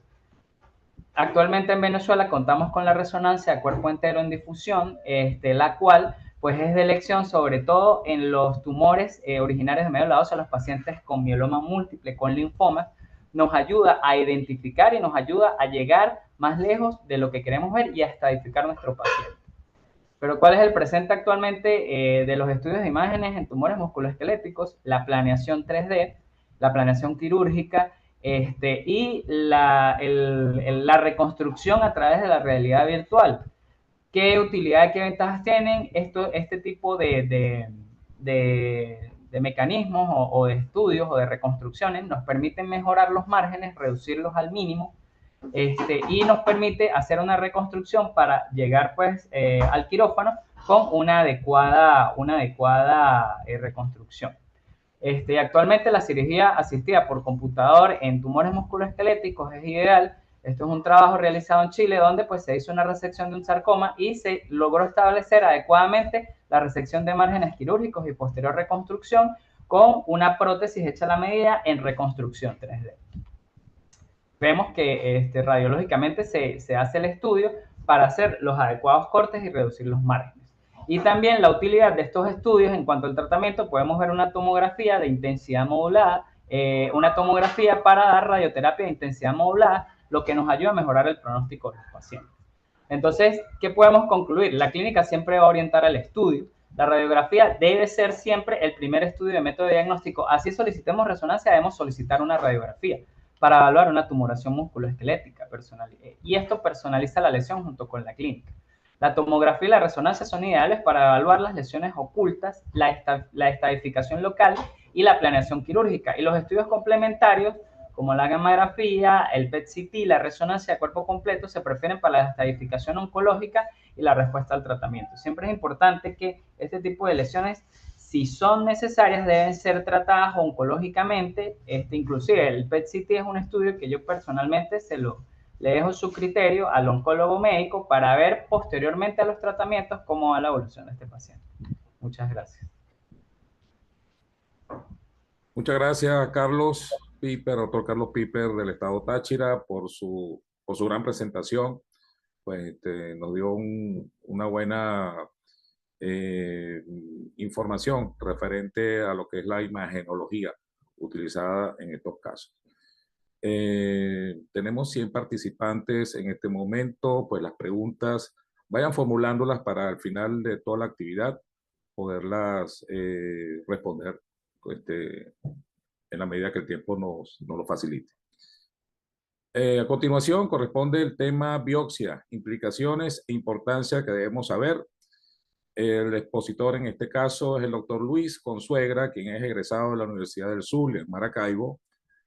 Actualmente en Venezuela contamos con la resonancia de cuerpo entero en difusión, la cual pues es de elección sobre todo en los tumores originarios de médula ósea, los pacientes con mieloma múltiple, con linfoma, nos ayuda a identificar y nos ayuda a llegar más lejos de lo que queremos ver y a estadificar nuestro paciente. Pero ¿cuál es el presente actualmente de los estudios de imágenes en tumores musculoesqueléticos? La planeación 3D, la planeación quirúrgica y la reconstrucción a través de la realidad virtual. ¿Qué utilidad, qué ventajas tienen este tipo de mecanismos o de estudios o de reconstrucciones? Nos permiten mejorar los márgenes, reducirlos al mínimo, y nos permite hacer una reconstrucción para llegar pues al quirófano con una adecuada reconstrucción. Actualmente la cirugía asistida por computador en tumores musculoesqueléticos es ideal. Esto es un trabajo realizado en Chile donde pues se hizo una resección de un sarcoma y se logró establecer adecuadamente la resección de márgenes quirúrgicos y posterior reconstrucción con una prótesis hecha a la medida en reconstrucción 3D. Vemos que radiológicamente se hace el estudio para hacer los adecuados cortes y reducir los márgenes. Y también la utilidad de estos estudios en cuanto al tratamiento, podemos ver una tomografía de intensidad modulada, una tomografía para dar radioterapia de intensidad modulada, lo que nos ayuda a mejorar el pronóstico de los pacientes. Entonces, ¿qué podemos concluir? La clínica siempre va a orientar al estudio. La radiografía debe ser siempre el primer estudio de método de diagnóstico. Así solicitemos resonancia, debemos solicitar una radiografía para evaluar una tumoración musculoesquelética y esto personaliza la lesión junto con la clínica. La tomografía y la resonancia son ideales para evaluar las lesiones ocultas, la estadificación local y la planeación quirúrgica. Y los estudios complementarios, como la gammagrafía, el PET-CT, la resonancia de cuerpo completo, se prefieren para la estadificación oncológica y la respuesta al tratamiento. Siempre es importante que este tipo de lesiones, si son necesarias, deben ser tratadas oncológicamente. Inclusive el PET-CT es un estudio que yo personalmente le dejo su criterio al oncólogo médico para ver posteriormente a los tratamientos cómo va la evolución de este paciente. Muchas gracias. Muchas gracias, Carlos Piper, doctor Carlos Piper del Estado Táchira, por su gran presentación. Pues nos dio una buena información referente a lo que es la imagenología utilizada en estos casos. Tenemos 100 participantes en este momento, pues las preguntas vayan formulándolas para al final de toda la actividad poderlas responder en la medida que el tiempo nos lo facilite. A continuación corresponde el tema biopsia, implicaciones e importancia que debemos saber. El expositor en este caso es el doctor Luis Consuegra, quien es egresado de la Universidad del Sur en Maracaibo,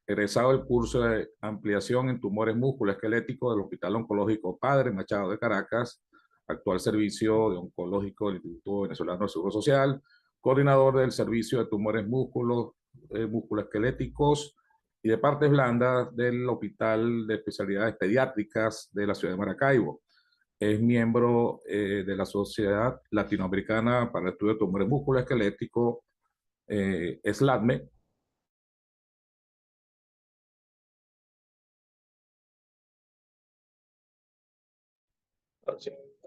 egresado del curso de ampliación en tumores musculoesqueléticos del Hospital Oncológico Padre Machado de Caracas, actual servicio de oncológico del Instituto Venezolano del Seguro Social, coordinador del servicio de tumores musculoesqueléticos y de partes blandas del Hospital de Especialidades Pediátricas de la ciudad de Maracaibo. Es miembro de la Sociedad Latinoamericana para el Estudio de Tumores Musculoesqueléticos, SLATME.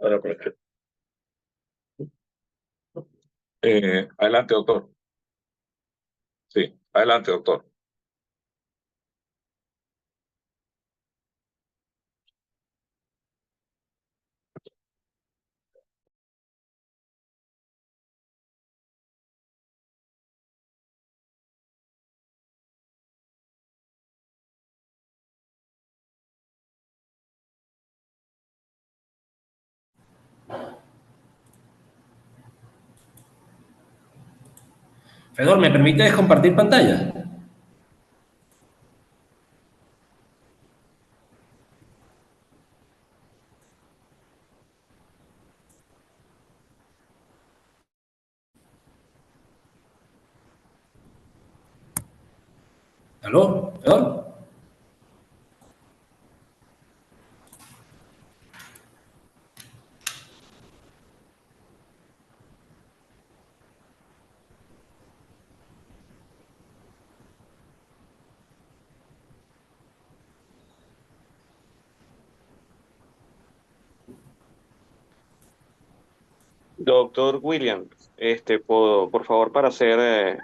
Ahora conecté. Adelante, doctor. Sí, adelante, doctor. Fedor, ¿me permites compartir pantalla? ¿Aló? ¿Fedor? Doctor William, por favor, para hacer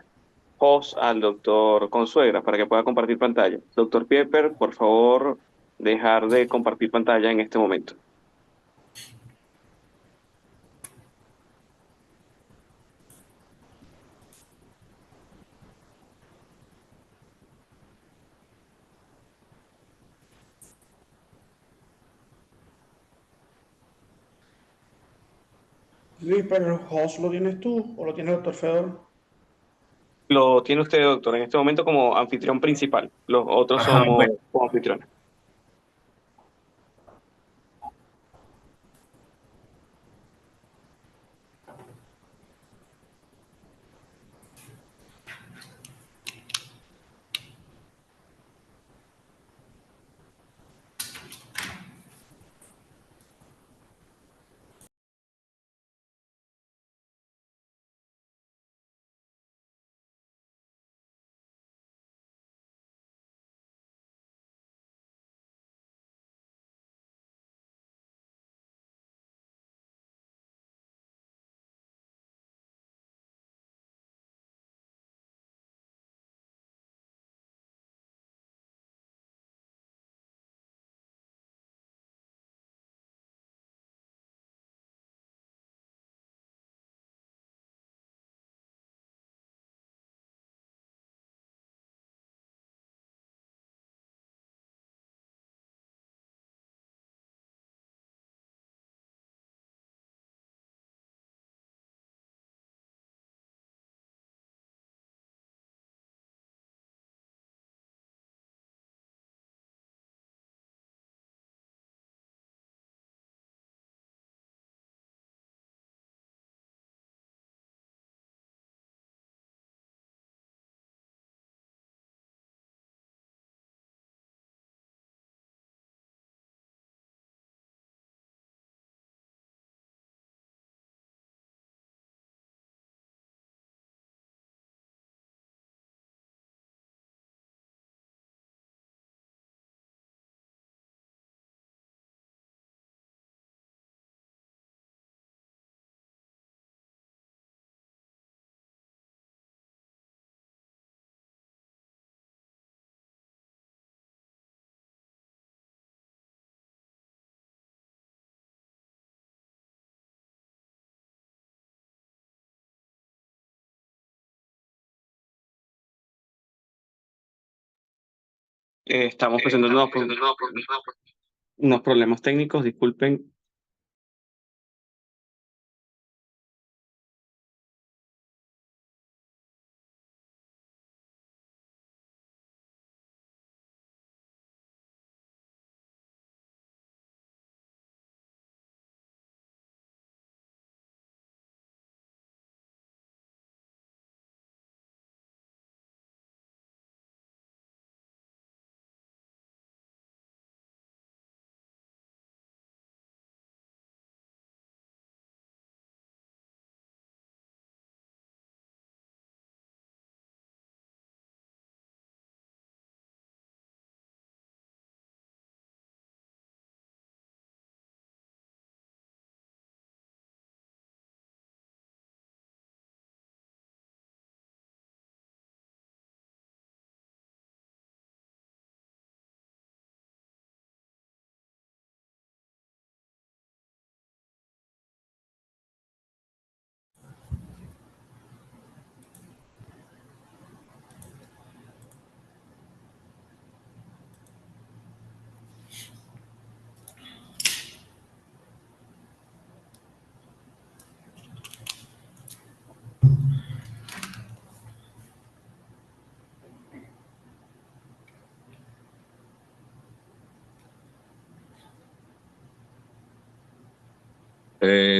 host al doctor Consuegra, para que pueda compartir pantalla. Doctor Pieper, por favor, dejar de compartir pantalla en este momento. Luis, pero el host lo tienes tú o lo tiene el doctor Fedor. Lo tiene usted, doctor, en este momento como anfitrión principal. Los otros Ajá, somos bueno. anfitriones. Estamos presentando unos problemas técnicos, disculpen.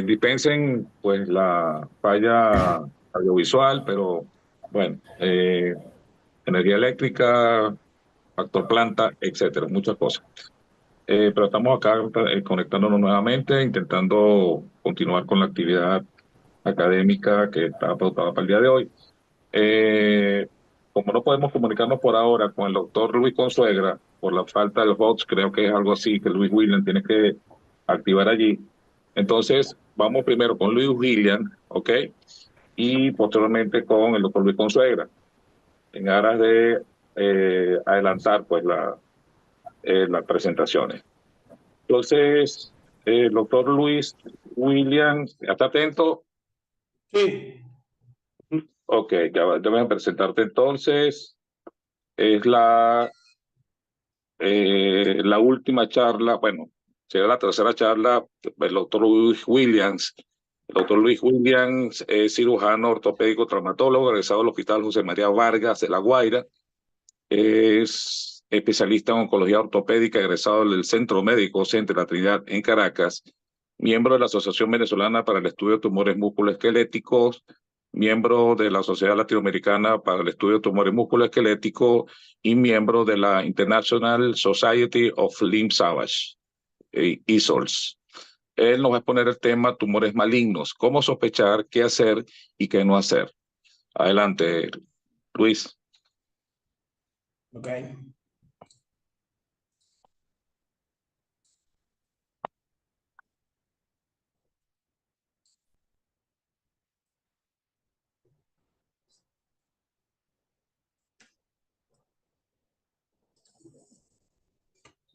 Dispensen pues la falla audiovisual, pero bueno, energía eléctrica, factor planta, etcétera, muchas cosas. Pero estamos acá conectándonos nuevamente, intentando continuar con la actividad académica que estaba pautada para el día de hoy. Como no podemos comunicarnos por ahora con el doctor Luis Consuegra, por la falta del host, creo que es algo así que Luis William tiene que activar allí. Entonces, vamos primero con Luis William, ¿ok? Y posteriormente con el doctor Luis Consuegra, en aras de adelantar pues las presentaciones. Entonces, el doctor Luis William, ¿está atento? Sí. Ok, ya voy a presentarte entonces. Es la última charla, bueno, será la tercera charla del doctor Luis Williams. El doctor Luis Williams es cirujano ortopédico traumatólogo, egresado del Hospital José María Vargas de La Guaira. Es especialista en oncología ortopédica, egresado del Centro Médico Center La Trinidad en Caracas, miembro de la Asociación Venezolana para el Estudio de Tumores Musculoesqueléticos, miembro de la Sociedad Latinoamericana para el Estudio de Tumores Musculoesqueléticos y miembro de la International Society of Limb Salvage, ISOLS. Él nos va a exponer el tema tumores malignos, cómo sospechar, qué hacer y qué no hacer. Adelante, Luis. Ok.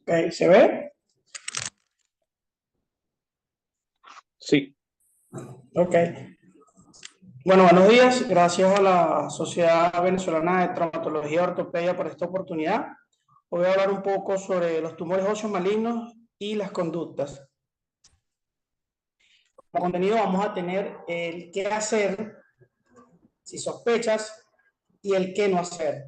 Ok, ¿se ve? Sí. Ok. Bueno, buenos días. Gracias a la Sociedad Venezolana de Traumatología y Ortopedia por esta oportunidad. Hoy voy a hablar un poco sobre los tumores óseos malignos y las conductas. Como contenido vamos a tener el qué hacer si sospechas y el qué no hacer.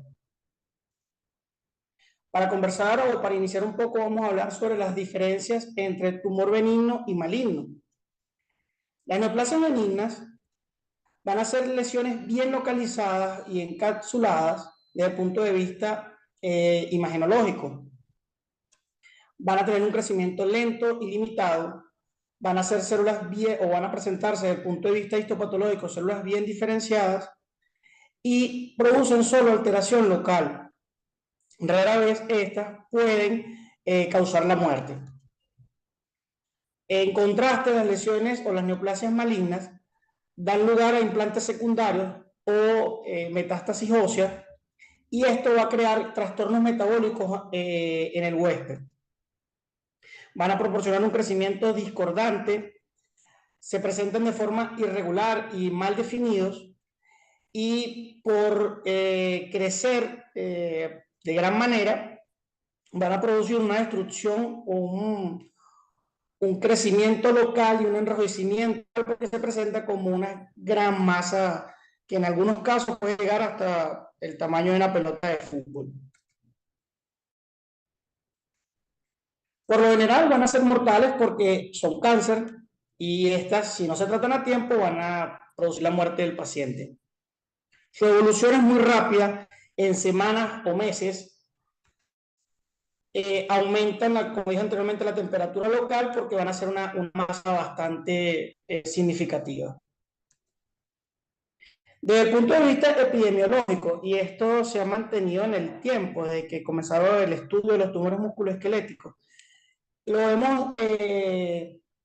Para conversar o para iniciar un poco vamos a hablar sobre las diferencias entre tumor benigno y maligno. Las neoplasias benignas van a ser lesiones bien localizadas y encapsuladas desde el punto de vista imagenológico. Van a tener un crecimiento lento y limitado, van a ser células bien, o van a presentarse desde el punto de vista histopatológico, células bien diferenciadas y producen solo alteración local. Rara vez estas pueden causar la muerte. En contraste, las lesiones o las neoplasias malignas dan lugar a implantes secundarios o metástasis ósea, y esto va a crear trastornos metabólicos en el huésped. Van a proporcionar un crecimiento discordante, se presentan de forma irregular y mal definidos, y por crecer de gran manera van a producir una destrucción o un crecimiento local y un enrojecimiento que se presenta como una gran masa que en algunos casos puede llegar hasta el tamaño de una pelota de fútbol. Por lo general van a ser mortales porque son cáncer y estas, si no se tratan a tiempo, van a producir la muerte del paciente. Su evolución es muy rápida, en semanas o meses aumentan, como dije anteriormente, la temperatura local porque van a ser una masa bastante significativa. Desde el punto de vista epidemiológico, y esto se ha mantenido en el tiempo, desde que comenzaron el estudio de los tumores musculoesqueléticos, lo hemos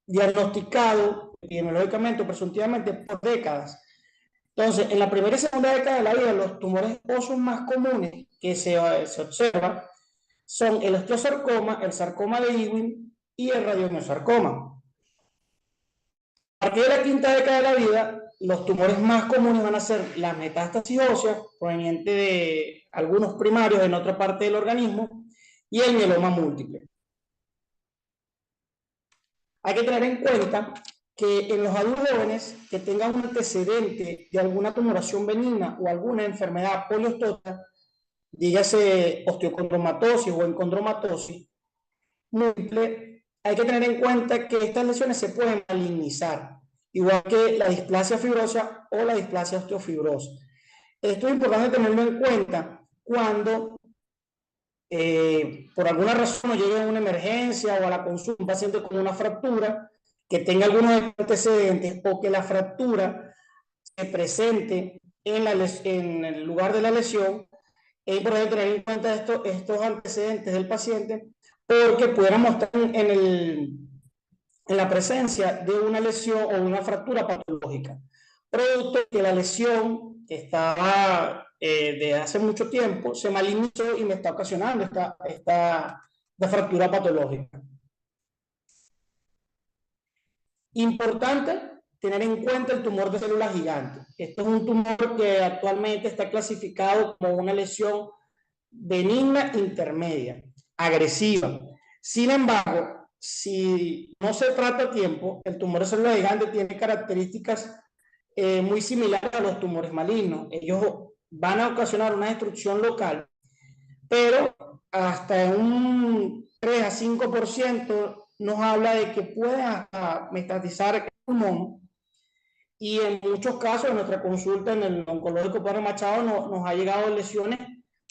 diagnosticado epidemiológicamente o presuntivamente por décadas. Entonces, en la primera y segunda década de la vida, los tumores óseos más comunes que se observan son el osteosarcoma, el sarcoma de Ewing y el radiomiosarcoma. A partir de la quinta década de la vida, los tumores más comunes van a ser la metástasis ósea, proveniente de algunos primarios en otra parte del organismo, y el mieloma múltiple. Hay que tener en cuenta que en los adultos jóvenes que tengan un antecedente de alguna tumoración benigna o alguna enfermedad poliostótica, dígase osteocondromatosis o encondromatosis múltiple, hay que tener en cuenta que estas lesiones se pueden malignizar, igual que la displasia fibrosa o la displasia osteofibrosa. Esto es importante tenerlo en cuenta cuando por alguna razón nos llegue a una emergencia o a la consulta un paciente con una fractura que tenga algunos antecedentes o que la fractura se presente en el lugar de la lesión. Es importante tener en cuenta estos antecedentes del paciente porque pudieran mostrar en la presencia de una lesión o una fractura patológica, producto que la lesión que estaba de hace mucho tiempo se malignizó y me está ocasionando esta fractura patológica. Importante tener en cuenta el tumor de células gigantes. Este es un tumor que actualmente está clasificado como una lesión benigna intermedia, agresiva. Sin embargo, si no se trata a tiempo, el tumor de células gigantes tiene características muy similares a los tumores malignos. Ellos van a ocasionar una destrucción local, pero hasta un 3 a 5% nos habla de que puede hasta metastatizar el pulmón, y en muchos casos en nuestra consulta en el oncológico Padre Machado nos ha llegado lesiones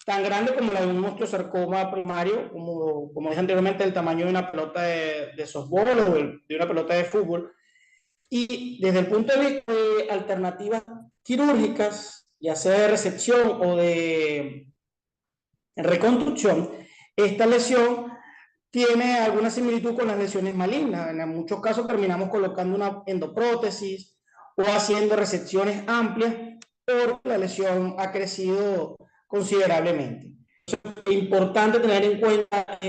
tan grandes como la de un osteosarcoma primario, como dije anteriormente, el tamaño de una pelota de softball o de una pelota de fútbol. Y desde el punto de vista de alternativas quirúrgicas, ya sea de resección o de reconstrucción, esta lesión tiene alguna similitud con las lesiones malignas. En muchos casos terminamos colocando una endoprótesis o haciendo resecciones amplias porque la lesión ha crecido considerablemente. Es importante tener en cuenta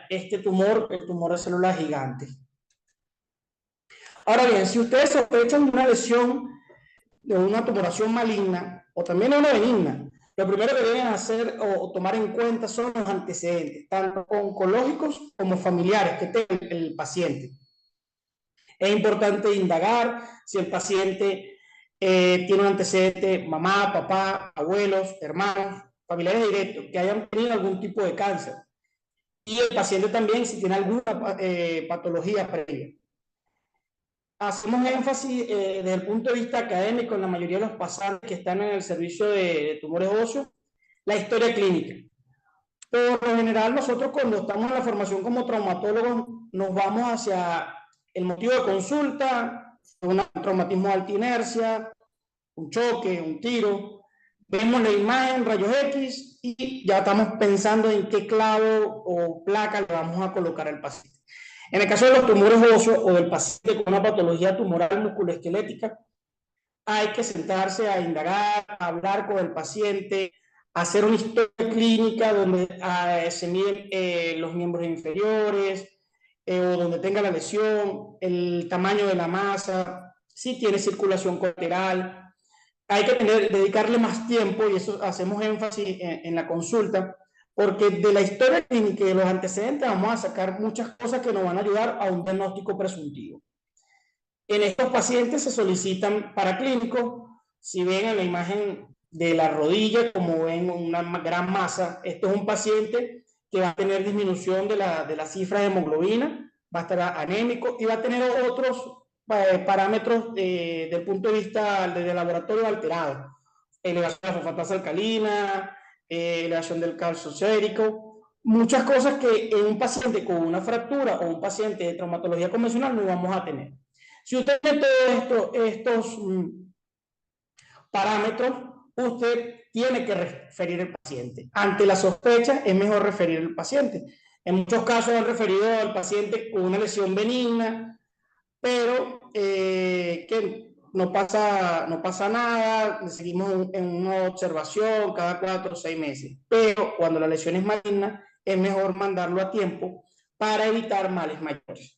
este tumor, el tumor de células gigantes. Ahora bien, si ustedes sospechan de una lesión, de una tumoración maligna o también de una benigna, lo primero que deben hacer o tomar en cuenta son los antecedentes, tanto oncológicos como familiares que tenga el paciente. Es importante indagar si el paciente tiene un antecedente mamá, papá, abuelos, hermanos, familiares directos que hayan tenido algún tipo de cáncer. Y el paciente también si tiene alguna patología previa. Hacemos énfasis desde el punto de vista académico en la mayoría de los pacientes que están en el servicio de tumores óseos, la historia clínica. Por lo general, nosotros cuando estamos en la formación como traumatólogos nos vamos hacia el motivo de consulta, un traumatismo de alta inercia, un choque, un tiro. Vemos la imagen, rayos X, y ya estamos pensando en qué clavo o placa le vamos a colocar al paciente. En el caso de los tumores óseos o del paciente con una patología tumoral musculoesquelética, hay que sentarse a indagar, a hablar con el paciente, hacer una historia clínica donde se miden los miembros inferiores, o donde tenga la lesión, el tamaño de la masa, si tiene circulación colateral. Hay que dedicarle más tiempo, y eso hacemos énfasis en la consulta, porque de la historia clínica y de los antecedentes vamos a sacar muchas cosas que nos van a ayudar a un diagnóstico presuntivo. En estos pacientes se solicitan paraclínicos. Si ven en la imagen de la rodilla, como ven una gran masa, esto es un paciente que va a tener disminución de la cifra de hemoglobina, va a estar anémico y va a tener otros parámetros del punto de vista del laboratorio alterados. Elevación de la fosfatasa alcalina, elevación del calcio sérico, muchas cosas que en un paciente con una fractura o un paciente de traumatología convencional no vamos a tener. Si usted tiene todos estos parámetros, usted tiene que referir al paciente. Ante la sospecha es mejor referir al paciente. En muchos casos han referido al paciente con una lesión benigna, pero que no pasa nada, seguimos en una observación cada 4 o 6 meses. Pero cuando la lesión es maligna, es mejor mandarlo a tiempo para evitar males mayores.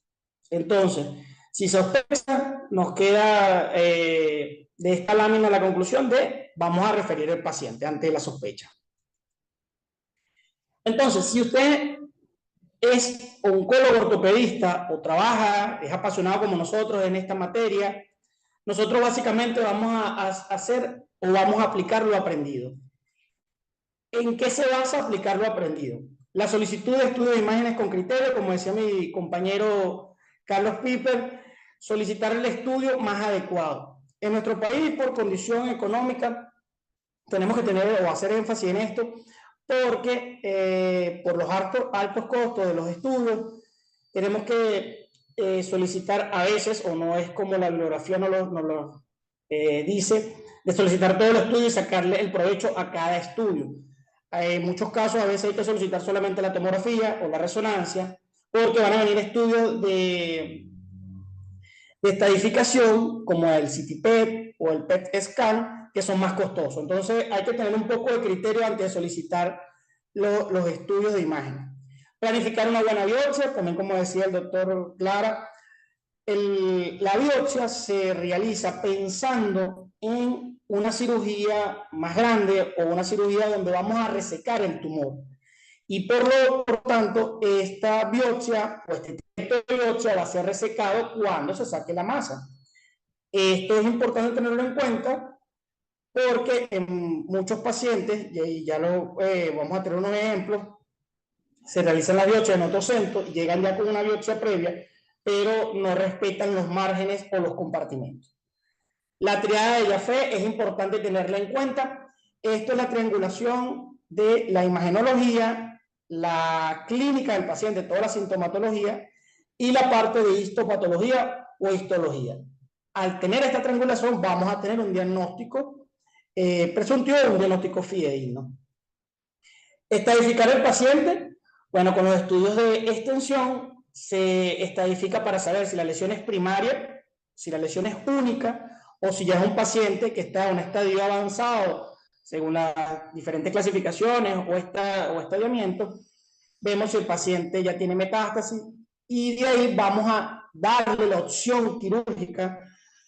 Entonces, si sospecha, nos queda de esta lámina la conclusión de vamos a referir al paciente ante la sospecha. Entonces, si usted es oncólogo ortopedista o trabaja, es apasionado como nosotros en esta materia, nosotros básicamente vamos a hacer o vamos a aplicar lo aprendido. ¿En qué se basa aplicar lo aprendido? La solicitud de estudio de imágenes con criterio, como decía mi compañero Carlos Piper, solicitar el estudio más adecuado. En nuestro país, por condición económica, tenemos que tener o hacer énfasis en esto, porque por los altos costos de los estudios, tenemos que solicitar a veces, o no es como la bibliografía nos lo dice, de solicitar todo el estudio y sacarle el provecho a cada estudio. En muchos casos a veces hay que solicitar solamente la tomografía o la resonancia, porque van a venir estudios de estadificación como el CT-PET o el PET-SCAN, que son más costosos. Entonces hay que tener un poco de criterio antes de solicitar los estudios de imagen. Planificar una buena biopsia, también como decía el doctor Clara, la biopsia se realiza pensando en una cirugía más grande o una cirugía donde vamos a resecar el tumor. Y por tanto, esta biopsia, o este tipo de biopsia va a ser resecado cuando se saque la masa. Esto es importante tenerlo en cuenta porque en muchos pacientes, y ya vamos a tener unos ejemplos, se realizan la biopsia en otro centro y llegan ya con una biopsia previa, pero no respetan los márgenes o los compartimentos. La triada de Jaffe es importante tenerla en cuenta. Esto es la triangulación de la imagenología, la clínica del paciente, toda la sintomatología y la parte de histopatología o histología. Al tener esta triangulación vamos a tener un diagnóstico presuntivo y un diagnóstico fidedigno. Estadificar el paciente, bueno, con los estudios de extensión se estadifica para saber si la lesión es primaria, si la lesión es única o si ya es un paciente que está en un estadio avanzado según las diferentes clasificaciones o estadiamiento. Vemos si el paciente ya tiene metástasis y de ahí vamos a darle la opción quirúrgica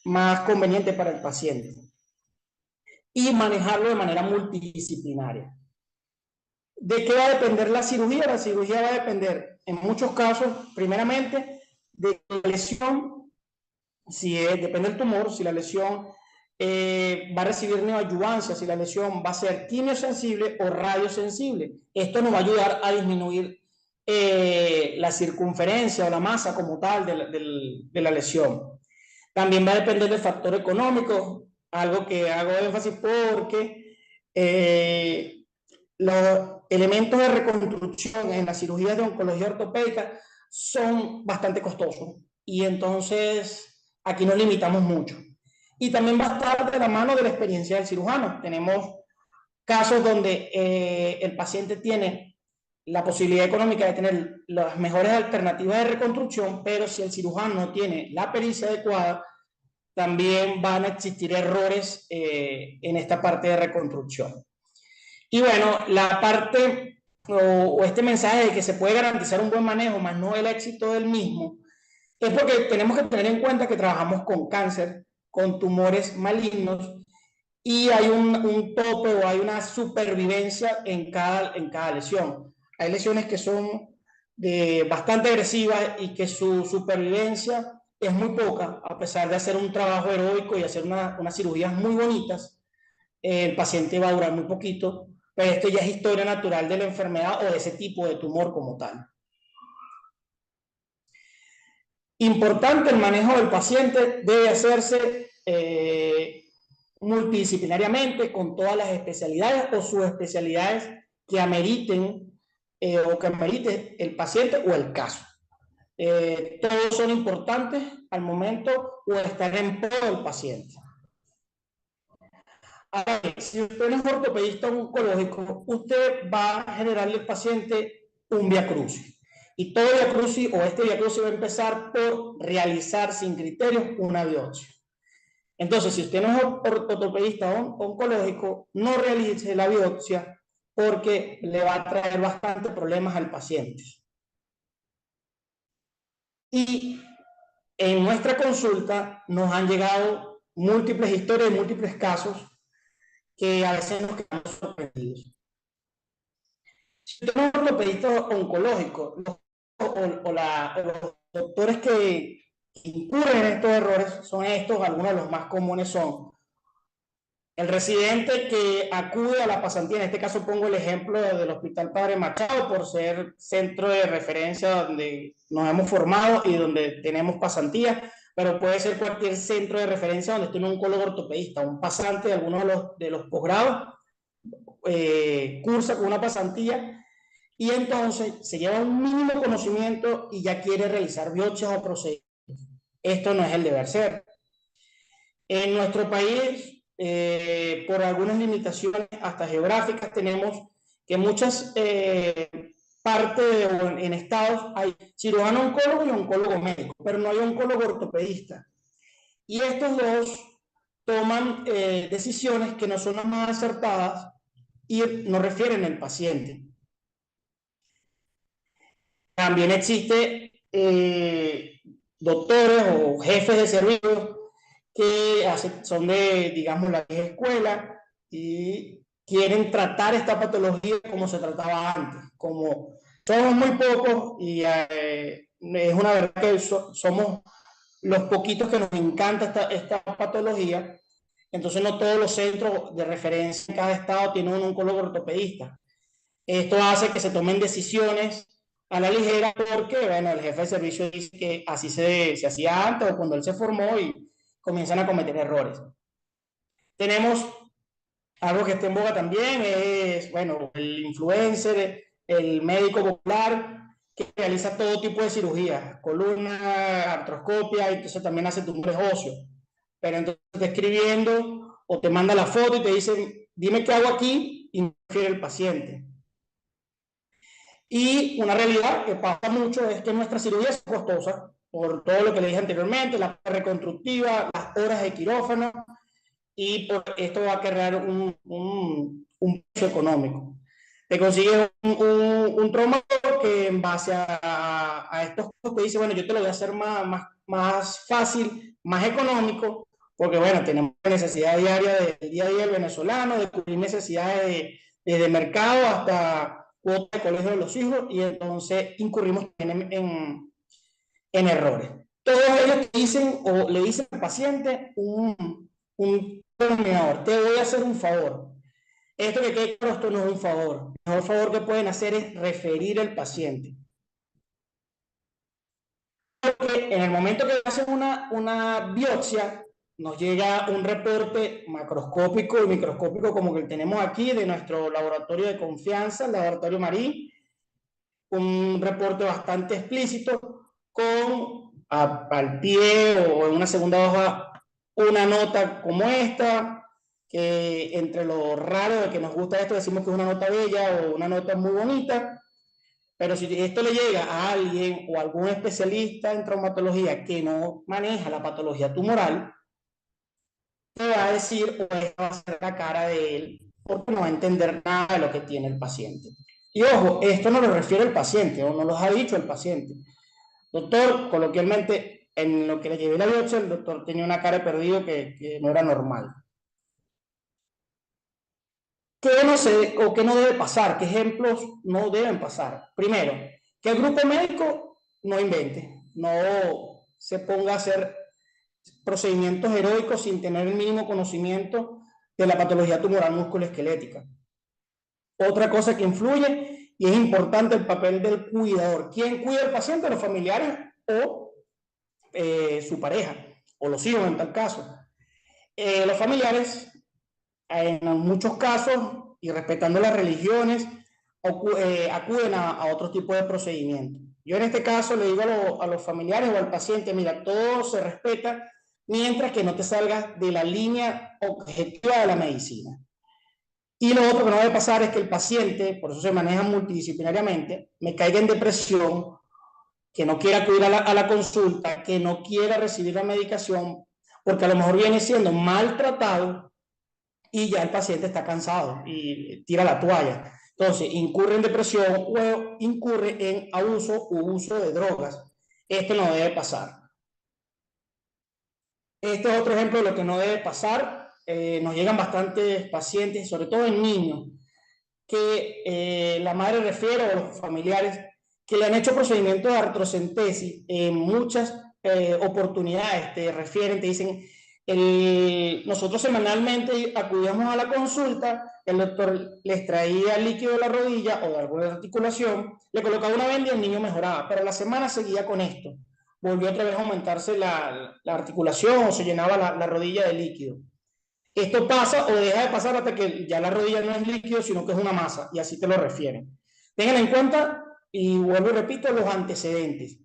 más conveniente para el paciente y manejarlo de manera multidisciplinaria. ¿De qué va a depender la cirugía? La cirugía va a depender, en muchos casos, primeramente, de la lesión, depende del tumor, si la lesión va a recibir neoadyuvancia, si la lesión va a ser quimiosensible o radiosensible. Esto nos va a ayudar a disminuir la circunferencia o la masa como tal de la lesión. También va a depender del factor económico, algo que hago énfasis porque los elementos de reconstrucción en las cirugías de oncología ortopédica son bastante costosos y entonces aquí nos limitamos mucho. Y también va a estar de la mano de la experiencia del cirujano. Tenemos casos donde el paciente tiene la posibilidad económica de tener las mejores alternativas de reconstrucción, pero si el cirujano no tiene la pericia adecuada, también van a existir errores en esta parte de reconstrucción. Y bueno, la parte o este mensaje de que se puede garantizar un buen manejo, más no el éxito del mismo, es porque tenemos que tener en cuenta que trabajamos con cáncer, con tumores malignos, y hay un tope o hay una supervivencia en cada lesión. Hay lesiones que son bastante agresivas y que su supervivencia es muy poca, a pesar de hacer un trabajo heroico y hacer unas cirugías muy bonitas, el paciente va a durar muy poquito, pero esto ya es historia natural de la enfermedad o de ese tipo de tumor como tal. Importante, el manejo del paciente debe hacerse multidisciplinariamente con todas las especialidades o subespecialidades que ameriten o que amerite el paciente o el caso. Todos son importantes al momento o estar en pro del paciente. Ahora, si usted no es ortopedista oncológico, usted va a generarle al paciente un viacrucis. Y todo viacrucis o este viacrucis va a empezar por realizar sin criterios una biopsia. Entonces, si usted no es ortopedista oncológico, no realice la biopsia porque le va a traer bastantes problemas al paciente. Y en nuestra consulta nos han llegado múltiples historias, múltiples casos que a veces nos quedamos sorprendidos. Si usted no es ortopedista oncológico o los doctores que incurren en estos errores son estos, algunos de los más comunes son el residente que acude a la pasantía, en este caso pongo el ejemplo del Hospital Padre Machado por ser centro de referencia donde nos hemos formado y donde tenemos pasantía, pero puede ser cualquier centro de referencia donde esté un oncólogo ortopedista, un pasante de alguno de los posgrados, cursa con una pasantía y entonces se lleva un mínimo conocimiento y ya quiere realizar biopsias o procedimientos. Esto no es el deber ser. En nuestro país, por algunas limitaciones hasta geográficas, tenemos que muchas partes o en estados hay cirujano oncólogo y oncólogo médico, pero no hay oncólogo ortopedista. Y estos dos toman decisiones que no son las más acertadas y no refieren al paciente. También existe doctores o jefes de servicio que son de, digamos, la vieja escuela y quieren tratar esta patología como se trataba antes, como somos muy pocos y es una verdad que somos los poquitos que nos encanta esta patología, entonces no todos los centros de referencia en cada estado tienen un oncólogo ortopedista. Esto hace que se tomen decisiones a la ligera porque, bueno, el jefe de servicio dice que así se hacía antes o cuando él se formó y comienzan a cometer errores. Tenemos algo que está en boga también, es, bueno, el influencer, el médico popular que realiza todo tipo de cirugías, columna, artroscopia, y entonces también hace tumores óseos. Pero entonces está escribiendo o te manda la foto y te dice, dime qué hago aquí y no refiere el paciente. Y una realidad que pasa mucho es que nuestra cirugía es costosa por todo lo que le dije anteriormente, la reconstructiva, las horas de quirófano, y por esto va a crear un precio económico. Te consigues un traumatólogo que en base a estos costos te dice, bueno, yo te lo voy a hacer más fácil, más económico, porque bueno, tenemos necesidad diaria del día a día del venezolano, de cubrir necesidades desde mercado hasta cuota de colegio de los hijos, y entonces incurrimos en errores. Todos ellos te dicen o le dicen al paciente un denominador, te voy a hacer un favor. Esto que quede claro, esto no es un favor. El mejor favor que pueden hacer es referir al paciente. Porque en el momento que hacen una biopsia, nos llega un reporte macroscópico y microscópico como que tenemos aquí de nuestro laboratorio de confianza, el laboratorio Marín, un reporte bastante explícito con al pie o en una segunda hoja una nota como esta, que entre lo raro de que nos gusta esto decimos que es una nota bella o una nota muy bonita, pero si esto le llega a alguien o a algún especialista en traumatología que no maneja la patología tumoral, te va a decir o esta va a ser la cara de él porque no va a entender nada de lo que tiene el paciente. Y ojo, esto no lo refiere el paciente o no lo ha dicho el paciente. Doctor, coloquialmente, en lo que le llevé la biopsia, el doctor tenía una cara de perdido que no era normal. ¿Qué no se o qué no debe pasar? ¿Qué ejemplos no deben pasar? Primero, que el grupo médico no invente, no se ponga a hacer procedimientos heroicos sin tener el mínimo conocimiento de la patología tumoral musculoesquelética. Otra cosa que influye y es importante, el papel del cuidador. ¿Quién cuida al paciente? Los familiares o su pareja o los hijos en tal caso. Los familiares, en muchos casos, y respetando las religiones, acuden a otro tipo de procedimientos. Yo en este caso le digo a los familiares o al paciente, mira, todo se respeta mientras que no te salgas de la línea objetiva de la medicina. Y lo otro que no debe pasar es que el paciente, por eso se maneja multidisciplinariamente, me caiga en depresión, que no quiera acudir a la consulta, que no quiera recibir la medicación, porque a lo mejor viene siendo maltratado y ya el paciente está cansado y tira la toalla. Entonces, incurre en depresión o incurre en abuso u uso de drogas. Esto no debe pasar. Este es otro ejemplo de lo que no debe pasar. Nos llegan bastantes pacientes, sobre todo en niños, que la madre refiere o los familiares que le han hecho procedimientos de artrocentesis en muchas oportunidades. Te refieren, te dicen, nosotros semanalmente acudíamos a la consulta, el doctor les traía líquido de la rodilla o de alguna articulación, le colocaba una venda y el niño mejoraba, pero la semana seguía con esto. Volvió otra vez a aumentarse la articulación o se llenaba la rodilla de líquido. Esto pasa o deja de pasar hasta que ya la rodilla no es líquido, sino que es una masa, y así te lo refieren. Tengan en cuenta, y vuelvo y repito, los antecedentes.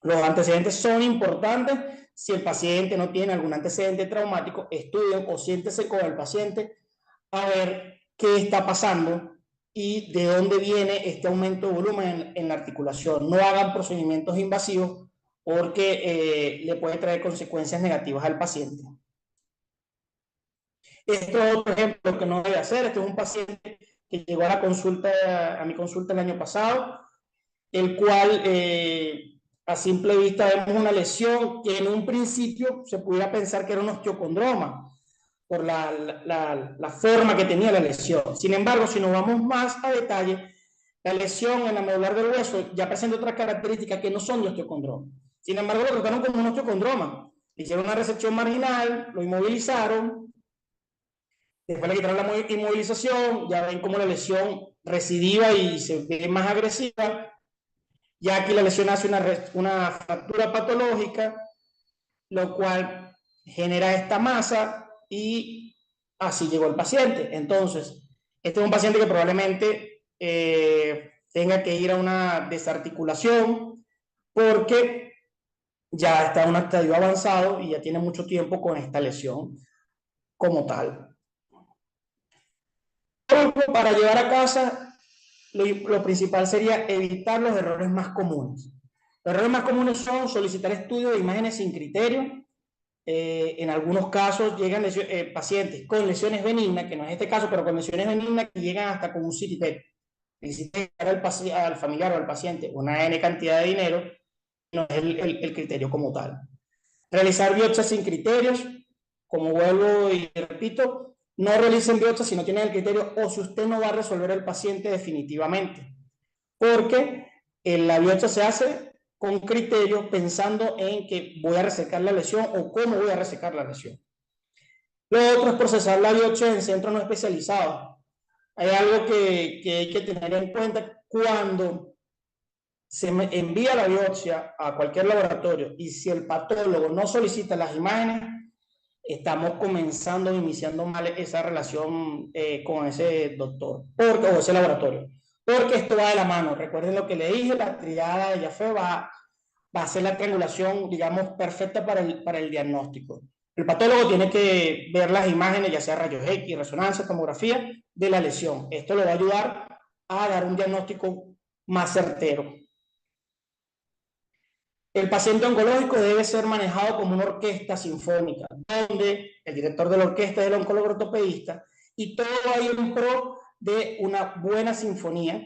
Los antecedentes son importantes. Si el paciente no tiene algún antecedente traumático, estudien o siéntese con el paciente a ver qué está pasando y de dónde viene este aumento de volumen en la articulación. No hagan procedimientos invasivos porque le puede traer consecuencias negativas al paciente. Esto es otro ejemplo que no debe hacer. Este es un paciente que llegó a mi consulta el año pasado, el cual a simple vista vemos una lesión que en un principio se pudiera pensar que era un osteocondroma por la forma que tenía la lesión. Sin embargo, si nos vamos más a detalle, la lesión en la medular del hueso ya presenta otras características que no son de osteocondroma. Sin embargo, lo trataron como un osteocondroma. Le hicieron una resección marginal, lo inmovilizaron, después le quitaron la inmovilización, ya ven cómo la lesión recidiva y se ve más agresiva. Ya aquí la lesión hace una fractura patológica, lo cual genera esta masa y así llegó el paciente. Entonces, este es un paciente que probablemente tenga que ir a una desarticulación porque ya está en un estadio avanzado y ya tiene mucho tiempo con esta lesión como tal. Para llevar a casa, lo principal sería evitar los errores más comunes. Los errores más comunes son solicitar estudios de imágenes sin criterio. En algunos casos llegan pacientes con lesiones benignas, que no es este caso, pero con lesiones benignas que llegan hasta con un CITIPET. Al familiar o al paciente una N cantidad de dinero, no es el criterio como tal. Realizar biopsias sin criterios, como vuelvo y repito, no realicen biopsias si no tienen el criterio o si usted no va a resolver el paciente definitivamente, porque la biopsia se hace con criterio pensando en que voy a resecar la lesión o cómo voy a resecar la lesión. Lo otro es procesar la biopsia en centros no especializados. Hay algo que hay que tener en cuenta cuando se envía la biopsia a cualquier laboratorio y si el patólogo no solicita las imágenes, estamos comenzando, iniciando mal esa relación con ese doctor o ese laboratorio. Porque esto va de la mano. Recuerden lo que le dije, la triada de Jaffe va a ser la triangulación, digamos, perfecta para el diagnóstico. El patólogo tiene que ver las imágenes, ya sea rayos X, resonancia, tomografía, de la lesión. Esto le va a ayudar a dar un diagnóstico más certero. El paciente oncológico debe ser manejado como una orquesta sinfónica, donde el director de la orquesta es el oncólogo ortopedista y todo hay en pro de una buena sinfonía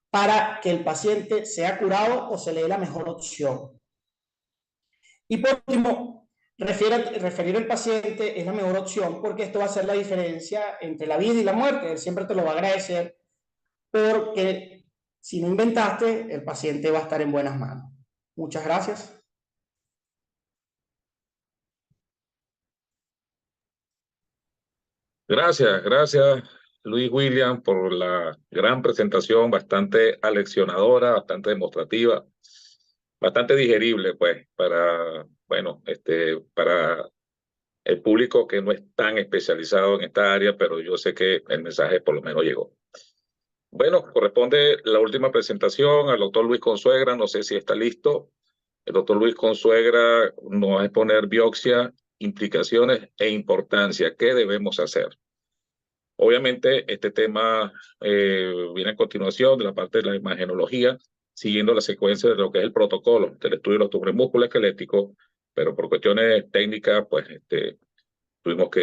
para que el paciente sea curado o se le dé la mejor opción. Y por último, referir al paciente es la mejor opción porque esto va a ser la diferencia entre la vida y la muerte. Él siempre te lo va a agradecer porque si no inventaste, el paciente va a estar en buenas manos. Muchas gracias. Gracias Luis William por la gran presentación, bastante aleccionadora, bastante demostrativa, bastante digerible, pues, bueno, para el público que no es tan especializado en esta área, pero yo sé que el mensaje por lo menos llegó. Bueno, corresponde la última presentación al doctor Luis Consuegra, no sé si está listo. El doctor Luis Consuegra nos va a exponer biopsia, implicaciones e importancia. ¿Qué debemos hacer? Obviamente, este tema viene a continuación de la parte de la imagenología, siguiendo la secuencia de lo que es el protocolo del estudio de los tumores musculoesqueléticos, pero por cuestiones técnicas, pues tuvimos que